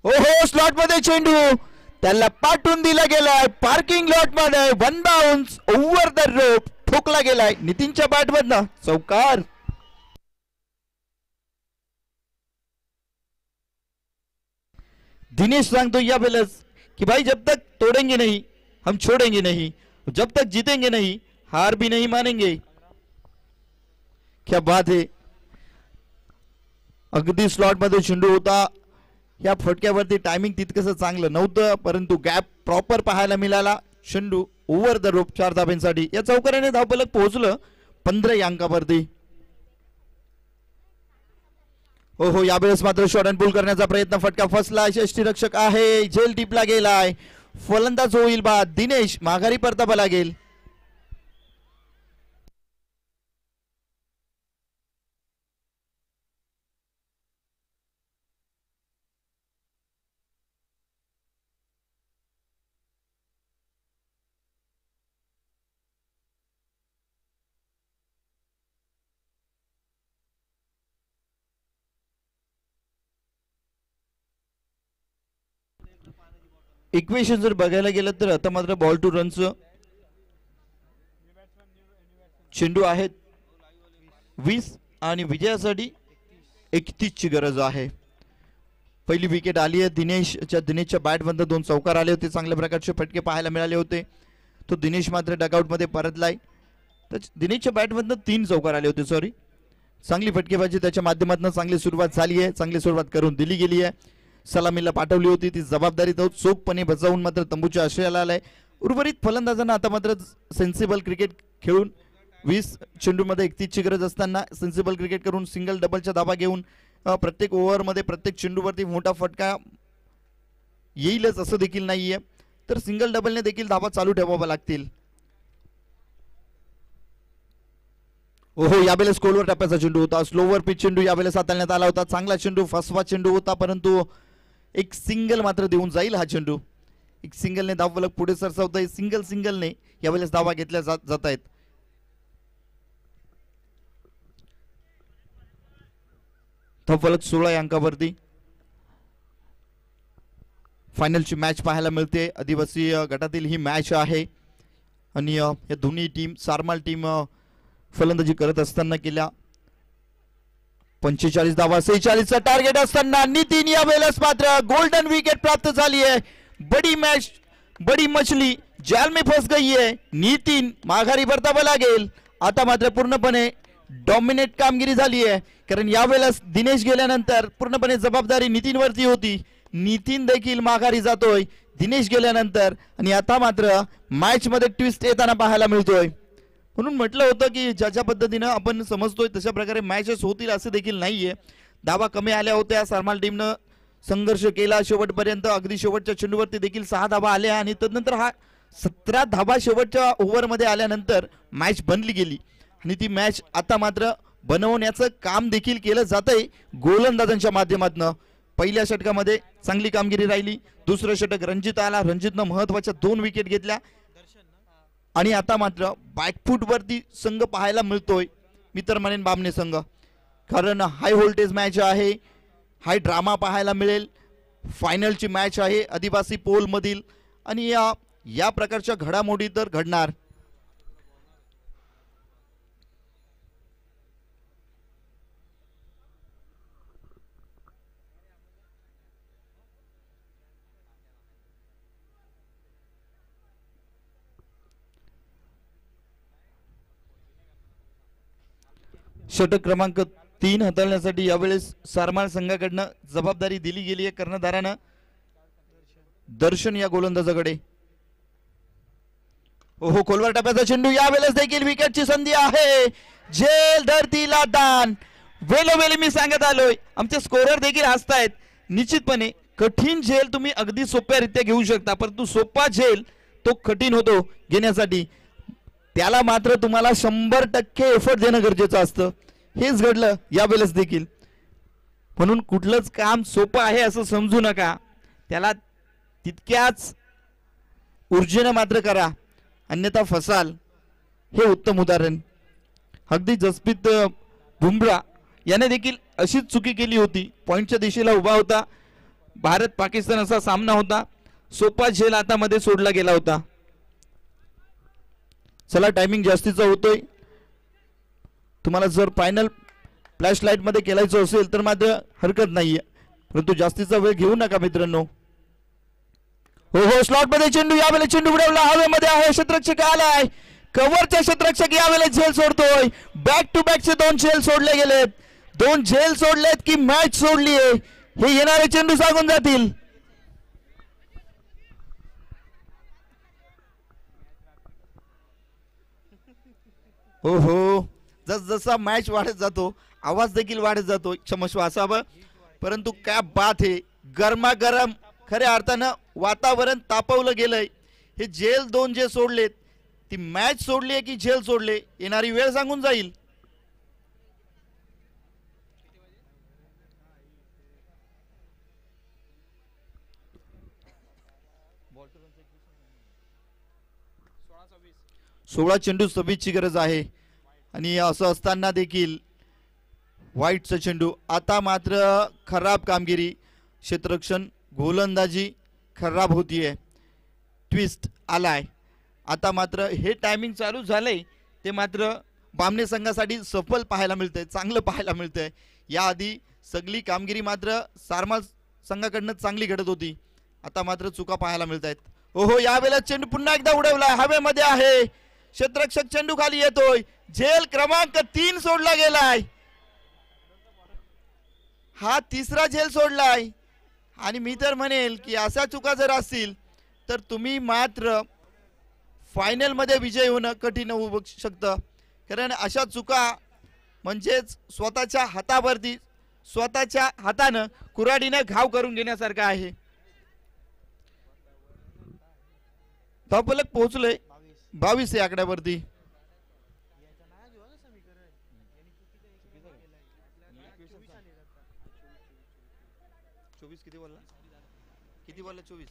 ओहो, स्लॉट मध्ये चेंडू त्याला पाठवून दिला गेलाय. पार्किंग लॉट मध्ये one bounce over the rope ठोकला गेलाय. नितीनच्या बॅट मधनं चौकार. दिनेश सांगतो यावेळेस कि भाई जब तक तोड़ेंगे नहीं हम छोड़ेंगे नहीं, जब तक जीतेंगे नहीं हार भी नहीं मानेंगे. क्या बात है. अगदी स्लॉट मध्ये चेंडू होता. या फटक्यावरती टायमिंग तितकंसं चांगलं नव्हतं, परंतु गॅप प्रॉपर पाहायला मिळाला. चेंडू ओव्हर द रोप 4 धाब्यांसाठी. या चौकाराने धावफलक पोहोचलं 15 या अंकावरती. ओहो, यावेळेस मात्र शॉर्ट अँड पुल करण्याचा प्रयत्न, फटका फसला. यष्टीरक्षक आहे, झेल टिपला गेलाय. फलंदाज होईल बाद. दिनेश माघारी परतावा लागेल. इक्वेशन जर बघायला गेलं तर आता मात्र बॉल टू रनच चेंडू आहेत 20 आणि विजयासाठी 31 ची गरज आहे. पहिली विकेट आली आहे. दिनेशच्या बॅट मध्ये 2 चौकार आले होते. चांगल्या प्रकारचे फटके पाहायला मिळाले होते. तो दिनेश मात्र डगआउट मध्ये परतलाय. तर दिनेशच्या बॅट मधनं 3 चौकार आले होते. सॉरी, चांगली फटकेबाजी त्याच्या माध्यमातून चांगली सुरुवात झाली आहे. चांगली सुरुवात करून दिली गेली आहे. सलामीला पाठवली होती, ती जबाबदारी तो चोखपणे बजावून मात्र तंबूच्या आश्रयाला आलाय. उर्वरित फलंदाजांना आता मात्र सेन्सिबल क्रिकेट खेळून 20 चेंडूमध्ये 31 ची गरज असताना सेन्सिबल क्रिकेट करून सिंगल डबलच्या धावा घेऊन प्रत्येक ओव्हरमध्ये प्रत्येक चेंडूवरती मोठा फटका येईलच असं देखील नाहीये. तर सिंगल डबलने देखील धावा चालू ठेवाव्या लागतील. ओहो, यावेळेस कोलवर टप्प्याचा चेंडू होता. स्लोवर पिच चेंडू यावेळेस हाताळण्यात आला होता. चांगला चेंडू, फसवा चेंडू होता, परंतु एक सिंगल मात्र देऊन जाईल हा चेंडू. एक सिंगलने धावफलक पुढे सरसावत आहे. सिंगलने यावेळेस धावा घेतल्या जात आहेत. धावफलक 16 या अंकावरती. फायनलची मॅच पाहायला मिळते. आदिवासी गटातील ही मॅच आहे आणि या दोन्ही टीम, सारमाल टीम फलंदाजी करत असताना केल्या 45 धावा, 46 चा टार्गेट असताना नितीन यावेळेस मात्र गोल्डन विकेट प्राप्त झाली आहे. बडी मॅच, बडी मछली जाल में फंस गई है. नितीन माघारी परतावा लागेल. आता मात्र पूर्णपणे डॉमिनेट कामगिरी झाली आहे, कारण यावेळेस दिनेश गेल्यानंतर पूर्णपणे जबाबदारी नितीनवरती होती. नितीन देखील माघारी जातोय दिनेश गेल्यानंतर, आणि आता मात्र मॅच मध्ये ट्विस्ट येताना पाहायला मिळतोय. म्हणून म्हटलं होतं की ज्या पद्धतीनं आपण समजतोय तशा प्रकारे मॅचेस होतील असं देखील नाहीये. धावा कमी आल्या होत्या, सरमाल टीमनं संघर्ष केला शेवटपर्यंत, अगदी शेवटच्या चेंडूवरती देखील 6 धावा आल्या आणि त्यानंतर हा 17 धावा शेवटच्या ओव्हरमध्ये आल्यानंतर मॅच बनली गेली. आणि ती मॅच आता मात्र बनवण्याचं काम देखील केलं जातंय गोलंदाजांच्या माध्यमातून. पहिल्या षटकामध्ये चांगली कामगिरी राहिली, दुसरं षटक रणजित आला, रणजितनं महत्वाच्या 2 विकेट घेतल्या आणि आता मात्र बॅकफूट वरती संघ पाहायला मिळतोय. मी तर म्हणेन बामणे संघ, कारण हाय व्होल्टेज मॅच आहे, हाय ड्रामा पाहायला मिळेल. फायनलची मॅच आहे आदिवासी पोल मधील, आणि या प्रकारच्या घडामोडी तर घडणार. षटक क्रमांक 3 हाताळण्यासाठी यावेळेस सरमाल संघाकडनं जबाबदारी दिली गेली आहे कर्णधारानं दर्शन या गोलंदाजाकडे. ओहो, खोलवर टप्प्याचा चेंडू, यावेळेस देखील विकेटची संधी आहे. झेल धरतीला दान, वेळोवेळी मी सांगत आलोय, आमचे स्कोरर देखील हसतायत. निश्चितपणे कठीण झेल तुम्ही अगदी सोप्यारित्या घेऊ शकता, परंतु सोपा झेल तो कठीण होतो घेण्यासाठी. त्याला मात्र तुम्हाला 100% एफर्ट देणं गरजेचं असतं. हेच घडलं यावेळेस देखील. म्हणून कुठलंच काम सोपं आहे असं समजू नका, त्याला तितक्याच ऊर्जेनं मात्र करा, अन्यथा फसाल. हे उत्तम उदाहरण. अगदी जसप्रीत बुमराह याने देखील अशीच चुकी केली होती. पॉइंटच्या दिशेला उभा होता, भारत पाकिस्तान असा सामना होता, सोपा झेल हातामध्ये सोडला गेला होता. चला, टायमिंग जास्तीचा होतोय. तुम्हाला जर फायनल फ्लॅश लाईट मध्ये खेळायचं असेल तर मात्र हरकत नाहीये, परंतु जास्तीचा वेळ घेऊ नका मित्रांनो. हो हो, स्लॉट मध्ये चेंडू, यावेळेस चेंडू उडवला, हवेमध्ये आहे, क्षेत्ररक्षक आलाय, कव्हरचा क्षेत्ररक्षक यावेळेस झेल सोडतोय. बॅक टू बॅकचे 2 झेल सोडले गेलेत, 2 झेल सोडलेत की मॅच सोडलीये, हे येणारे चेंडू सांगून जातील. हो हो, जसा मॅच वाढत जातो आवाज देखील वाढत जातो, क्षमस्व असावं. परंतु काय बात आहे, गरमागरम खऱ्या अर्थानं वातावरण तापवलं गेलंय. हे झेल 2 जे सोडलेत, ती मॅच सोडली आहे की झेल सोडले, येणारी वेळ सांगून जाईल. सोळा चेंडू 26 ची गरज आहे, आणि असं असताना देखील व्हाईटचा चेंडू. आता मात्र खराब कामगिरी, क्षेत्ररक्षण गोलंदाजी खराब होतीये, ट्विस्ट आलाय. आता मात्र हे टायमिंग चालू झालंय ते मात्र बामणे संघासाठी सफल पाहायला मिळतंय, चांगलं पाहायला मिळतंय. याआधी सगळी कामगिरी मात्र सारमाल संघाकडनं चांगली घडत होती, आता मात्र चुका पाहायला मिळत आहेत. ओहो, यावेळेला चेंडू पुन्हा एकदा उडवलाय, हवेमध्ये आहे, क्षेत्ररक्षक चेंडू खाली येतोय, झेल क्रमांक 3 सोडला गेलाय. हा 3रा झेल सोडलाय, आणि मी तर म्हणेल की अशा चुका जर असतील तर तुम्ही मात्र फायनल मध्ये विजय होणं कठीण होऊ शकतं. कारण अशा चुका म्हणजेच स्वतःच्या हातावरती स्वतःच्या हातानं कुऱ्हाडीने घाव करून घेण्यासारखं आहे. धावफलक पोहोचलोय 22 या आकड्यावरती. किती बोलला 24.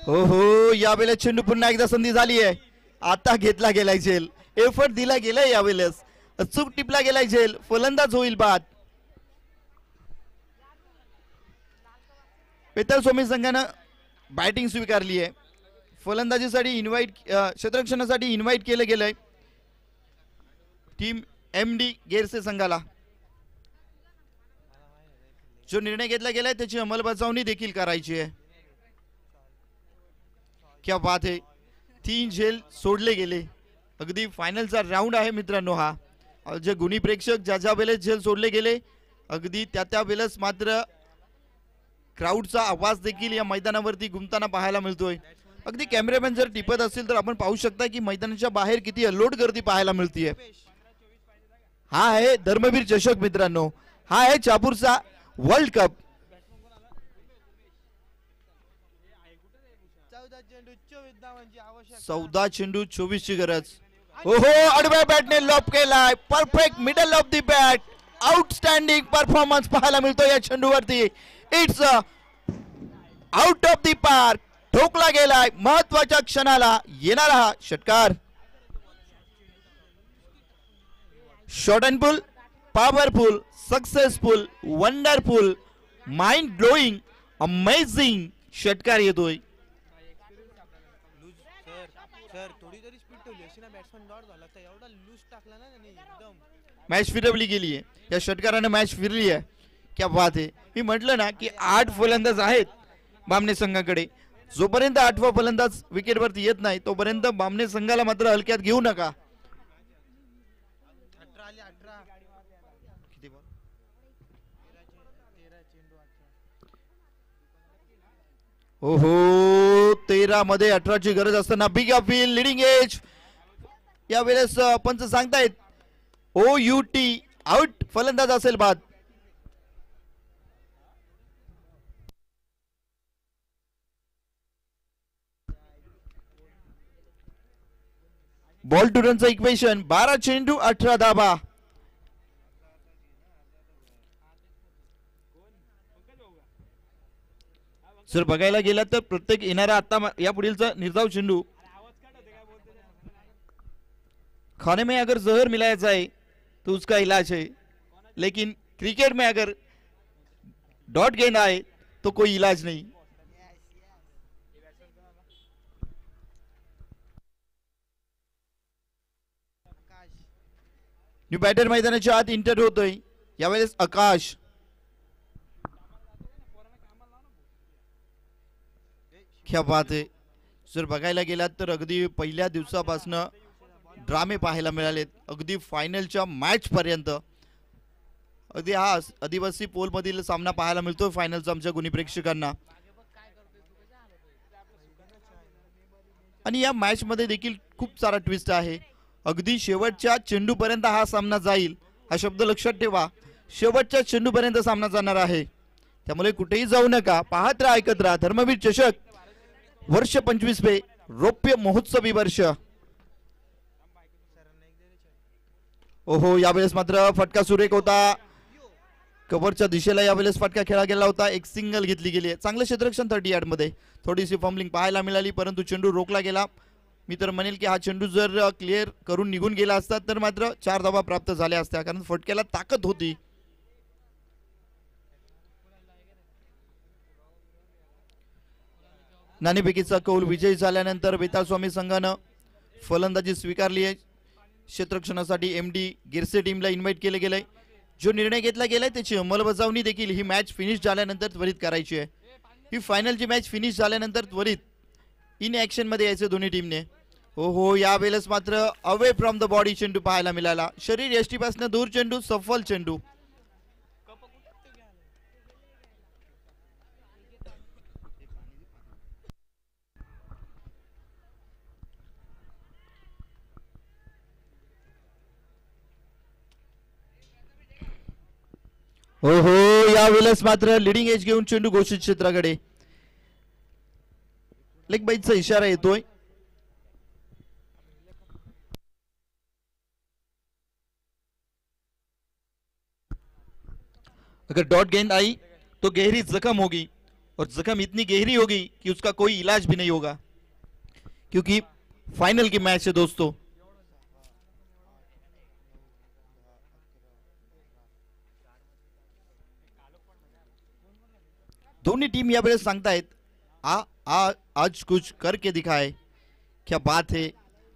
हो हो, यावेळेस चेंडू पुन्हा एकदा संधी झाली आहे, आता घेतला गेलाय झेल, एफर्ट दिला गेलाय, यावेळेस अचूक टिपला गेलाय झेल, फलंदाज होईल बाद. पेतर स्वामी संघानं बॅटिंग स्वीकारली आहे, फलंदाजीसाठी इन्व्हाइट क्षेत्ररक्षणासाठी इन्व्हाइट केलं गेलंय टीम MD गेरसे संघाला. जो निर्णय घेतला गेलाय त्याची अंमलबजावणी देखील करायची आहे. क्या बात आहे, 3 झेल सोडले गेले. अगदी फायनलचा राऊंड आहे मित्रांनो हा. जे गुणी प्रेक्षक ज्या ज्या वेळेस झेल सोडले गेले अगदी त्या वेळेस मात्र क्राऊडचा आवाज देखील या मैदानावरती घुमताना पाहायला मिळतोय. अगदी कॅमेरामॅन जर टिपत असेल तर आपण पाहू शकता की मैदानाच्या बाहेर किती अलोट गर्दी पाहायला मिळतीये. हा आहे धर्मवीर चषक मित्रांनो, हा आहे चापूरचा वर्ल्ड कप. 14 चेंडू 24 ची गरज. ओहो, आडव्या बॅटने लॉब केलाय. Perfect middle of the bat. Outstanding performance पाहायला मिळतो या चेंडूवरती. It's out of the park. ठोकला गेलाय. महत्वाच्या क्षणाला येणारा हा षटकार. Short and pull, powerful, successful, wonderful, mind blowing, amazing षटकार येतोय. मॅच फिरवली गेली आहे. या षटकाराने मॅच फिरली आहे. क्या बात आहे. मी म्हटलं ना की 8 फलंदाज आहेत बामणे संघाकडे. जोपर्यंत 8वा फलंदाज विकेटवरती येत नाही तोपर्यंत बामणे संघाला मात्र हलक्यात घेऊ नका. ओहो, 13 मध्ये 18 ची गरज असताना बिग अपील, लिडिंग एज. या वेळेस पंच सांगतायत OUT, आउट. फलंदाज असेल बाद. बॉल टू रनचं इक्वेशन 12 चेंडू 18 धाबा. जर बघायला गेला तर प्रत्येक येणारा आता या पुढीलचा निर्धाव चेंडू, खाने में अगर जहर मिलाया जाए तो उसका इलाज है, लेकिन क्रिकेट में अगर डॉट गेंद आए तो कोई इलाज नहीं. न्यू बॅटर मैदानाच्या आत इंटर होतोय यावेळेस आकाश. क्या बात आहे. जर बघायला गेलात तर अगदी पहिल्या दिवसापासून ड्रामे पाहायला मिळालेत. अगदी फायनलच्या मॅच पर्यंत अगदी हा आदिवासी पोल मधील सामना पाहायला मिळतोय फायनलचा आमच्या गुणी प्रेक्षकांना. आणि या मॅच मध्ये देखील खूप सारा ट्विस्ट आहे. अगदी शेवटच्या चेंडू पर्यंत हा सामना जाईल, हा शब्द लक्षात ठेवा. शेवटच्या चेंडू पर्यंत सामना जाणार आहे. त्यामुळे कुठेही जाऊ नका, पाहत राहा, ऐकत राहा. धर्मवीर चषक वर्ष 25वे रौप्य महोत्सवी वर्ष. ओहो, यावेळेस मात्र फटका सुरेख होता. कव्हरच्या दिशेला यावेळेस फटका खेळला गेला होता. एक सिंगल घेतली गेली आहे. चांगलं क्षेत्ररक्षण 30 यार्ड मध्ये. थोडीशी फॉर्मलिंग पाहायला मिळाली परंतु चेंडू रोखला गेला. मी तर म्हणेल की हा चेंडू जर क्लिअर करून निघून गेला असता तर मात्र 4 धावा प्राप्त झाल्या असत्या, कारण फटक्याला ताकद होती. नाणेफेकीचा कौल विजयी झाल्यानंतर बेताल स्वामी संघानं फलंदाजी स्वीकारली आहे. क्षेत्ररक्षणासाठी MD गिरसे टीमला इन्व्हाइट केले गेले. जो निर्णय घेतला गेलाय त्याची अंमलबजावणी देखील ही मॅच फिनिश झाल्यानंतर त्वरित करायची आहे. ही फायनलची मॅच फिनिश झाल्यानंतर त्वरित इन ऍक्शन मध्ये यायचे दोन्ही टीमने. ओहो, यावेळेस मात्र अवे फ्रॉम द बॉडी चेंडू पाहायला मिळाला. शरीर यष्टीपासून दूर चेंडू, सफल चेंडू. ओहो, यावेळेस मात्र लिडिंग एज घेऊन चेंडू घोषित क्षेत्राकडे. लेग बाईटचा इशारा येतोय. अगर डॉट गेंद आई तो गहरी जख्म होगी और जख्म इतनी गहरी होगी कि उसका कोई इलाज भी नहीं होगा, क्योंकि फाइनल की मैच है दोस्तों. दोनों टीम यावेळेस सांगतायत आज कुछ करके दिखाए. क्या बात है.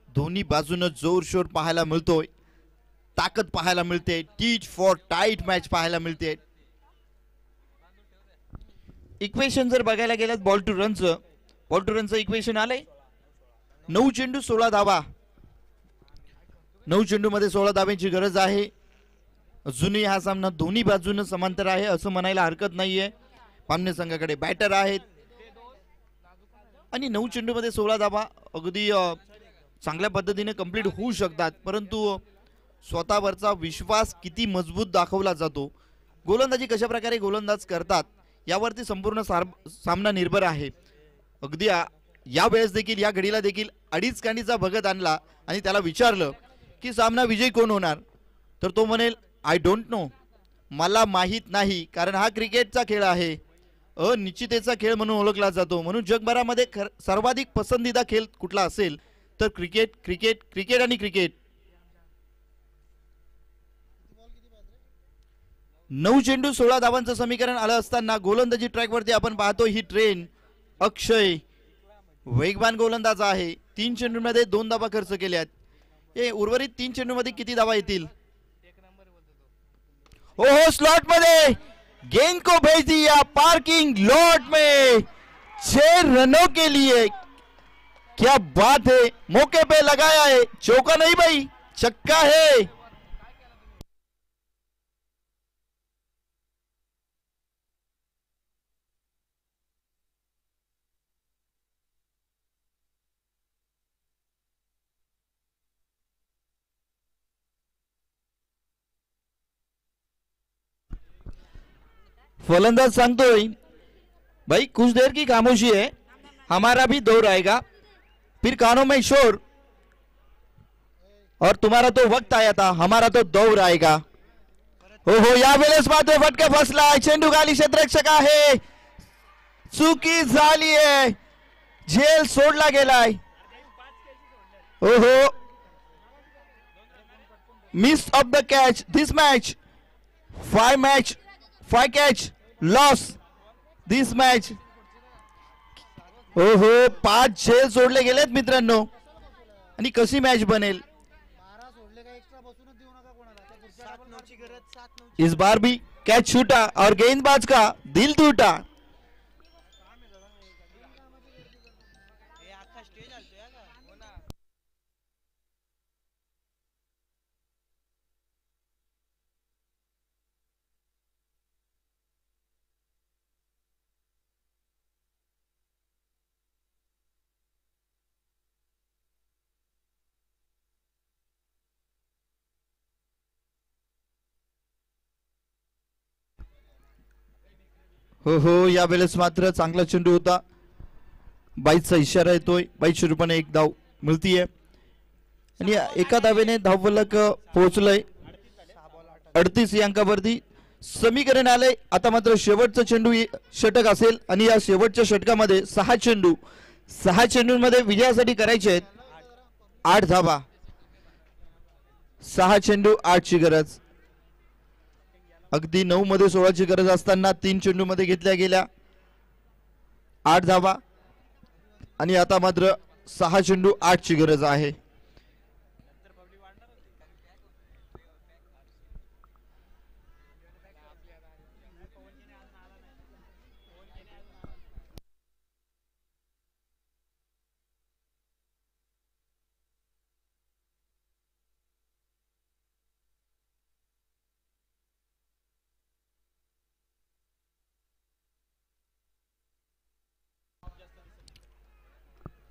दोन्ही बाजूने जोर शोर पाहायला मिळतोय. ताकद पाहायला मिळते. टीच फॉर टाइट मॅच पाहायला मिळते. इक्वेशन जर बघायला गेलात बॉल टू रनचं इक्वेशन आलंय 9 चेंडू 16 धावा. 9 चेंडू मध्ये 16 धाब्यांची गरज आहे. अजूनही हा सामना दोन्ही बाजूने समांतर आहे असं म्हणायला हरकत नाहीये. पामणे संघाकडे बॅटर आहेत आणि 9 चेंडू मध्ये 16 धावा अगदी चांगल्या पद्धतीने कंप्लीट होऊ शकतात, परंतु स्वतःवरचा विश्वास किती मजबूत दाखवला जातो, गोलंदाजी कशा प्रकारे गोलंदाज करतात यावरती संपूर्ण सामना निर्भर आहे. अगदी या वेळेस देखील या घडीला देखील अडीच कांडीचा भगत आणला आणि त्याला विचारलं की सामना विजयी कोण होणार, तर तो म्हणेल आय डोंट नो, मला माहीत नाही, कारण हा क्रिकेटचा खेळ आहे, अनिश्चिततेचा खेळ म्हणून ओळखला जातो. म्हणून जगभरामध्ये सर्वाधिक पसंदीदा खेळ कुठला असेल तर क्रिकेट क्रिकेट क्रिकेट आणि क्रिकेट. 9 चेंडू 16 धावांचं समीकरण आलं असताना गोलंदाजी ट्रॅकवरती आपण पाहतो ही ट्रेन अक्षय वेगवान गोलंदाज आहे. 3 चेंडूंमध्ये 2 धावा खर्च केल्यात. हे उर्वरित 3 चेंडूंमध्ये किती धावा येतील? ओहो, स्लॉट मध्ये गेंद को भेज दिया पार्किंग लॉट में 6 रनों के लिए. क्या बात है, मौके पे लगाया है, चौका नहीं भाई, छक्का है. फलंदाज सांगतोय भाई कुछ देर की खामोशी है, हमारा भी दौर आएगा, फिर कानों में शोर, और तुम्हारा तो वक्त आया था, हमारा तो दौर आएगा. हो हो, यावेळेस मात्र फटका फसलाय. चेंडू खाली क्षेत्ररक्षक आहे, चुकी झाली आहे, झेल सोडला गेलाय. हो हो, miss of the catch this match. 5 catch loss this match. हो हो, 5 झेल सोडले गेलेत मित्रांनो, आणि कशी मॅच बनेल. इस बार भी कैच छूटा और गेंदबाज का दिल टूटा. हो हो, यावेळेस मात्र चांगला चेंडू होता. 22चा इशारा येतोय. 22 रुपयाने 1 धाव मिळतीये आणि एका धावेने धावफलक पोहोचलंय 38 या अंकावरती. समीकरण आलंय. आता मात्र शेवटचा चेंडू षटक असेल आणि या शेवटच्या षटकामध्ये 6 चेंडूंमध्ये विजयासाठी करायचे आहेत 8 धावा. 6 चेंडू 8 ची गरज. अगदी 9 मध्ये 16 ची गरज असताना 3 चेंडू मध्ये घेतल्या गेल्या 8 धावा, आणि आता मात्र 6 चेंडू 8 ची गरज आहे.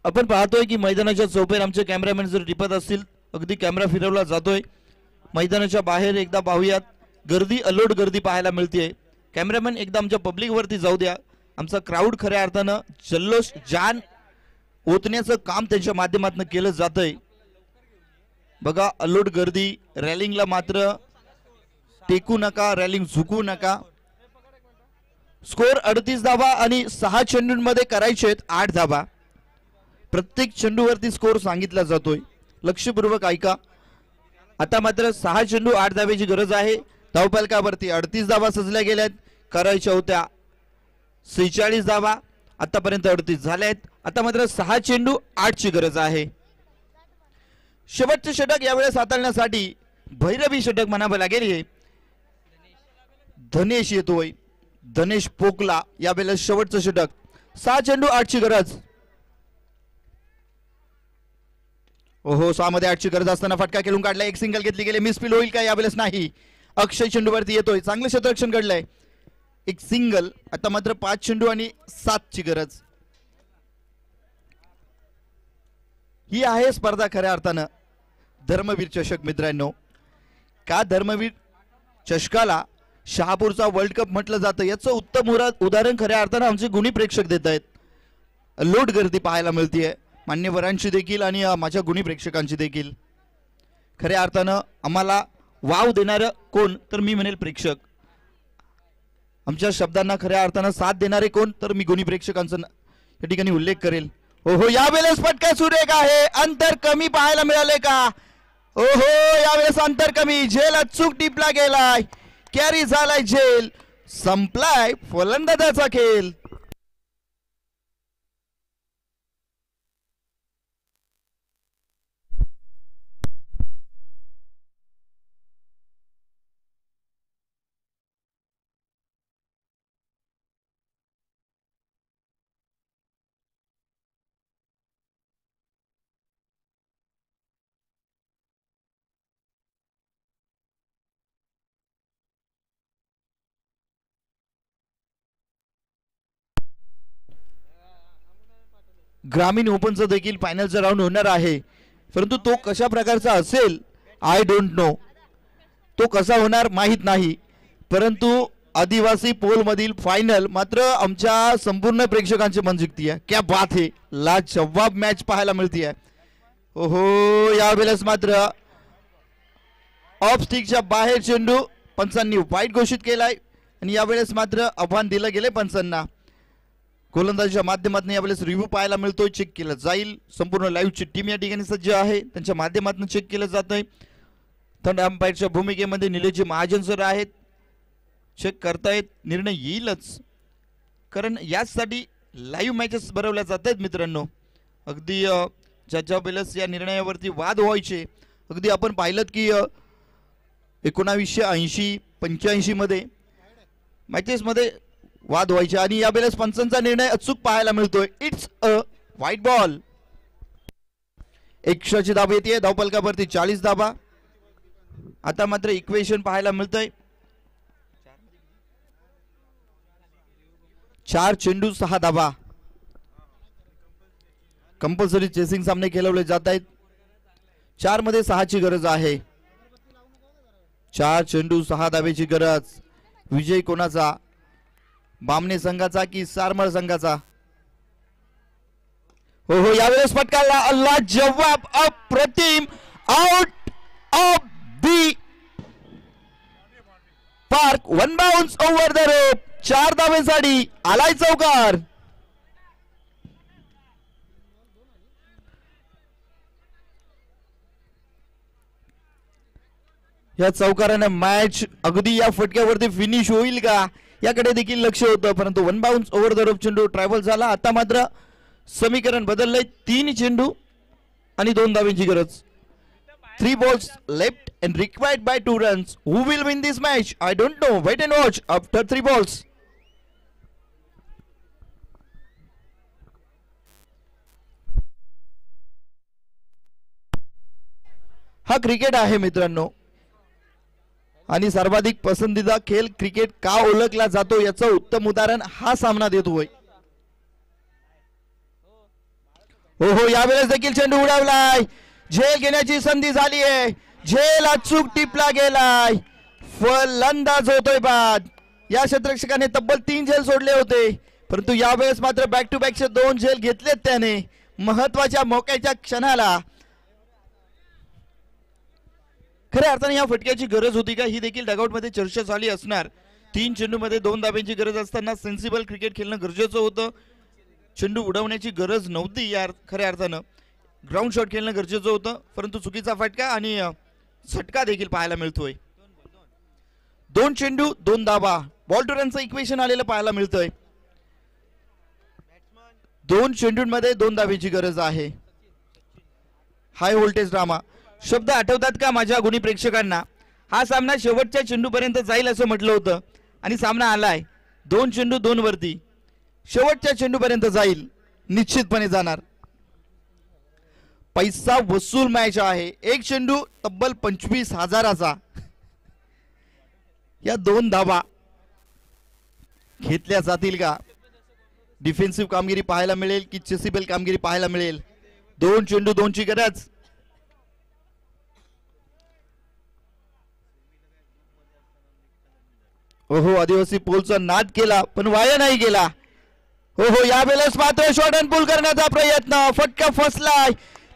आपण पाहतोय की मैदानाच्या चौपेर आमचे कॅमेरामॅन जर टिपत असतील, अगदी कॅमेरा फिरवला जातोय. मैदानाच्या बाहेर एकदा पाहूयात, गर्दी अलोट गर्दी पाहायला मिळते. कॅमेरामॅन एकदा आमच्या पब्लिक वरती जाऊ द्या. आमचा क्राऊड खऱ्या अर्थानं जल्लोष जान ओतण्याचं काम त्यांच्या माध्यमातून केलं जातंय. बघा अलोट गर्दी. रॅलिंगला मात्र टेकू नका, रॅलिंग झुकू नका. स्कोर 38 धावा आणि 6 चेंडूंमध्ये करायचे आहेत 8 धावा. प्रत्येक चेंडूवरती स्कोर सांगितला जातोय, लक्षपूर्वक ऐका. आता मात्र 6 चेंडू 8 धावेची गरज आहे. धावफलकावरती 38 धावा सजल्या गेल्यात, करायच्या होत्या 46 धावा, आतापर्यंत 38 झाल्यात. आता मात्र 6 चेंडू 8 ची गरज आहे. शेवटचे षटक यावेळेस हाताळण्यासाठी भैरवी षटक म्हणावं लागेल. धनेश येतोय, धनेश पोकला. यावेळेस शेवटचं षटक 6 चेंडू 8 ची गरज. ओहो 6 मध्ये 8ची गरज असताना फटका खेळून काढला, एक सिंगल घेतली गेली, मिस फील होईल का यावेळेस नाही. अक्षय चेंडूवरती येतोय, चांगलं क्षेत्ररक्षण घडलंय, एक सिंगल. आता मात्र 5 चेंडू आणि 7ची गरज. ही आहे स्पर्धा खऱ्या अर्थानं धर्मवीर चषक मित्रांनो. का धर्मवीर चषकाला शहापूरचा वर्ल्ड कप म्हटलं जातं याचं उत्तम उदाहरण खऱ्या अर्थानं आमचे गुणी प्रेक्षक देत आहेत. लोट गर्दी पाहायला मिळतीये मान्यवरांची देखील आणि माझ्या गुणी प्रेक्षकांची देखील. खऱ्या अर्थानं आम्हाला वाव देणारं कोण तर मी म्हणेल प्रेक्षक. आमच्या शब्दांना खऱ्या अर्थानं साथ देणारे कोण तर मी गुणी प्रेक्षकांचा या ठिकाणी उल्लेख करेल. ओहो यावेळेस फटका सुरेख आहे, अंतर कमी पाहायला मिळाले का. ओहो यावेळेस अंतर कमी, झेल अचूक टिपला गेलाय, कॅरी झालाय झेल, संपलाय फलंदाजाचा खेळ. ग्रामीण ओपनचं देखील फायनलचा राऊंड होणार आहे, परंतु तो कशा प्रकारचा असेल आय डोंट नो, तो कसा होणार माहीत नाही. परंतु आदिवासी पोल मधील फायनल मात्र आमच्या संपूर्ण प्रेक्षकांची मन जिंकती आहे. क्या बात है, लाजवाब मॅच पाहायला मिळते आहे. ओहो यावेळेस मात्र ऑफ स्टिकच्या बाहेर चेंडू पंचांनी वाईट घोषित केलाय आणि यावेळेस मात्र आव्हान दिलं गेले पंचांना. गोलंदाजीच्या माध्यमातून यावेळेस रिव्ह्यू पाहायला मिळतोय, चेक केलं जाईल. संपूर्ण लाईव्हची टीम या ठिकाणी सज्ज आहे, त्यांच्या माध्यमातून चेक केलं जात आहे. थर्ड अंपायरच्या भूमिकेमध्ये निलेशजी महाजन सर आहेत, चेक करतायत. निर्णय येईलच, कारण याचसाठी लाईव्ह मॅचेस भरवल्या जात आहेत मित्रांनो. अगदी ज्याच्या वेळेस या निर्णयावरती वाद व्हायचे, अगदी आपण पाहिलं की 1980 85 मध्ये मॅचेसमध्ये वाद व्हायचे आणि यावेळेस पंचांचा निर्णय अचूक पाहायला मिळतोय. It's a white ball. 100ची धाव येते धावपलकावरती 40 धावा. आता मात्र इक्वेशन पाहायला मिळतंय, 4 चेंडू 6 धावा. कंपल्सरी चेसिंग सामने खेळवले जात आहेत. 4 मध्ये 6ची गरज आहे. 4 चेंडू 6 धावेची गरज. विजय कोणाचा, बामणे संघाचा की सारमळ संघाचा. हो हो यावेळेस फटकाला अल्ला जवाब अप्रतिम, out of the park, 1 bounce over the rope. 4 धावेसाठी आलाय चौकार. या चौकाराने मॅच अगदी या फटक्यावरती फिनिश होईल का याकडे देखील लक्ष होतं, परंतु 1 बाउन्स ओव्हर द रोप चेंडू ट्रॅव्हल झाला. आता मात्र समीकरण बदललंय, 3 चेंडू आणि 2 धावांची गरज. 3 balls left and required by 2 runs. Who will win this match? I don't know. Wait and watch after 3 balls. हा क्रिकेट आहे मित्रांनो आणि सर्वाधिक पसंदीदा खेळ क्रिकेट का ओळखला जातो याचं उत्तम उदाहरण हा सामना देतोय. हो हो यावेळेस देखील चेंडू उडवलाय, झेल घेण्याची संधी झाली आहे, झेल अचूक टिपला गेलाय, फलंदाज होतोय बाद. या क्षेत्ररक्षकाने तब्बल 3 झेल सोडले होते, परंतु यावेळेस मात्र बॅक टू बॅकचे 2 झेल घेतलेत त्याने महत्वाच्या मोक्याच्या क्षणाला. खऱ्या अर्थाने या फटक्याची गरज होती का ही देखील डगआउट मध्ये चर्चा झाली असणार. 3 चेंडू मध्ये 2 धाब्यांची गरज असताना सेन्सिबल क्रिकेट खेळणं गरजेचं होतं. चेंडू उडवण्याची गरज नव्हती यार, खऱ्या अर्थानं ग्राउंड शॉट खेळणं गरजेचं होतं, परंतु चुकीचा फटका आणि झटका देखील पाहायला मिळतोय. 2 चेंडू 2 धाबा, बॉल टू रनचं इक्वेशन आलेलं पाहायला मिळतंय. 2 चेंडूंमध्ये 2 धाब्यांची गरज आहे. हाय व्होल्टेज ड्रामा शब्द आठवतात का माझ्या गुणी प्रेक्षकांना. हा सामना शेवटच्या चेंडूपर्यंत जाईल असं म्हटलं होतं आणि सामना आलाय 2 चेंडू 2 वरती. शेवटच्या चेंडूपर्यंत जाईल, निश्चितपणे जाणार. पैसा वसूल मॅच आहे. एक चेंडू तब्बल 25,000चा. या 2 धावा घेतल्या जातील का? डिफेन्सिव्ह कामगिरी पाहायला मिळेल की चेसिबल कामगिरी पाहायला मिळेल? 2 चेंडू 2ची गरज. ओहो, आदिवासी पोलचा नाद केला पण वाया नाही गेला. हो हो, यावेळेस मात्र शॉर्ट अँड पुल करण्याचा प्रयत्न. फटका फसलाय.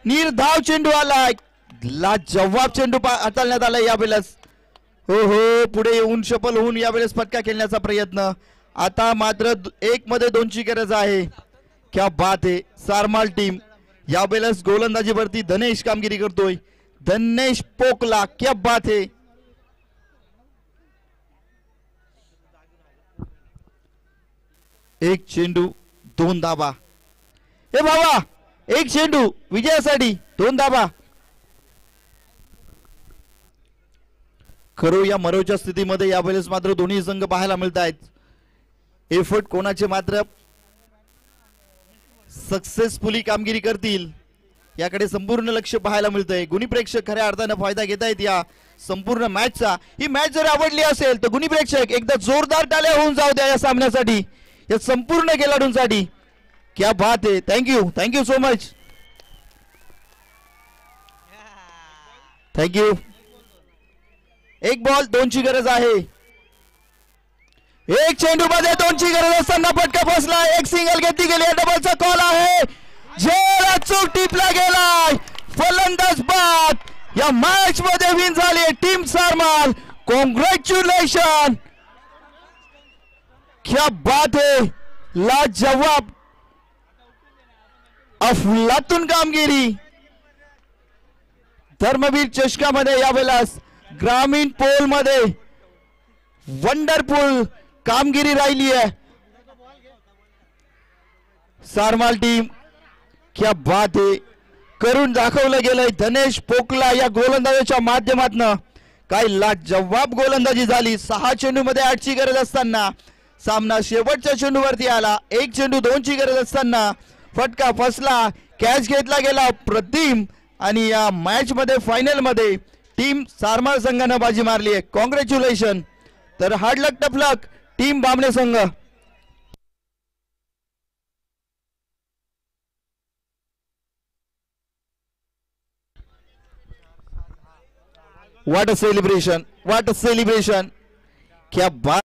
निर्धाव चेंडू आलाय. लाजवाब चेंडू हाताळण्यात आलाय यावेळेस. हो हो, पुढे येऊन सफल होऊन यावेळेस फटका खेळण्याचा प्रयत्न. आता मात्र 1 मध्ये 2ची गरज आहे. क्या बात आहे. सारमाल टीम यावेळेस गोलंदाजीवरती धनेश कामगिरी करतोय. धनेश पोकला, क्या बात आहे. एक चेंडू 2 धाबा. हे बाबा, एक चेंडू विजयासाठी 2 धाबा. खरो या मरोच्या स्थितीमध्ये यावेळेस मात्र दोन्ही संघ पाहायला मिळत आहेत. एफर्ट कोणाचे मात्र सक्सेसफुली कामगिरी करतील याकडे संपूर्ण लक्ष पाहायला मिळतंय. गुणी प्रेक्षक खऱ्या अर्थानं फायदा घेत आहेत या संपूर्ण मॅचचा. ही मॅच जर आवडली असेल तर गुणी प्रेक्षक एकदा जोरदार टाळ्या होऊन जाऊ द्या या सामन्यासाठी, या संपूर्ण खेळाडूंसाठी. क्या बात आहे. Thank you so much. Thank you. 1 ball 2ची गरज आहे. एक चेंडू मध्ये 2ची गरज असताना फटका फसला. एक सिंगल घेतली गेली. डबलचा कॉल आहे. जरा चूक टिपला गेलाय. फलंदाज बाद. या मॅच मध्ये विन झाली टीम सारमाल. कॉंग्रॅच्युलेशन. क्या बात है. लाजवाब अफलातून कामगिरी. धर्मवीर चषकामध्ये यावेळेस ग्रामीण पोल मध्ये वंडरफुल कामगिरी राहिली आहे सारमाल टीम. क्या बात है. करून दाखवलं गेलंय धनेश पोकला या गोलंदाजाच्या माध्यमातून. काय लाजवाब गोलंदाजी झाली. 6 चेंडू मध्ये 8ची गरज असताना सामना शेवटच्या चेंडूवरती आला. 1 चेंडू 2ची गरज असताना फटका फसला. कॅच घेतला गेला प्रतिम. आणि या मॅच मध्ये फायनल मध्ये टीम सारमाल संघाने बाजी मारली आहे. कॉंग्रॅच्युलेशन. तर हार्ड लक टफ लक टीम बामणे संघ. What a celebration. क्या बात.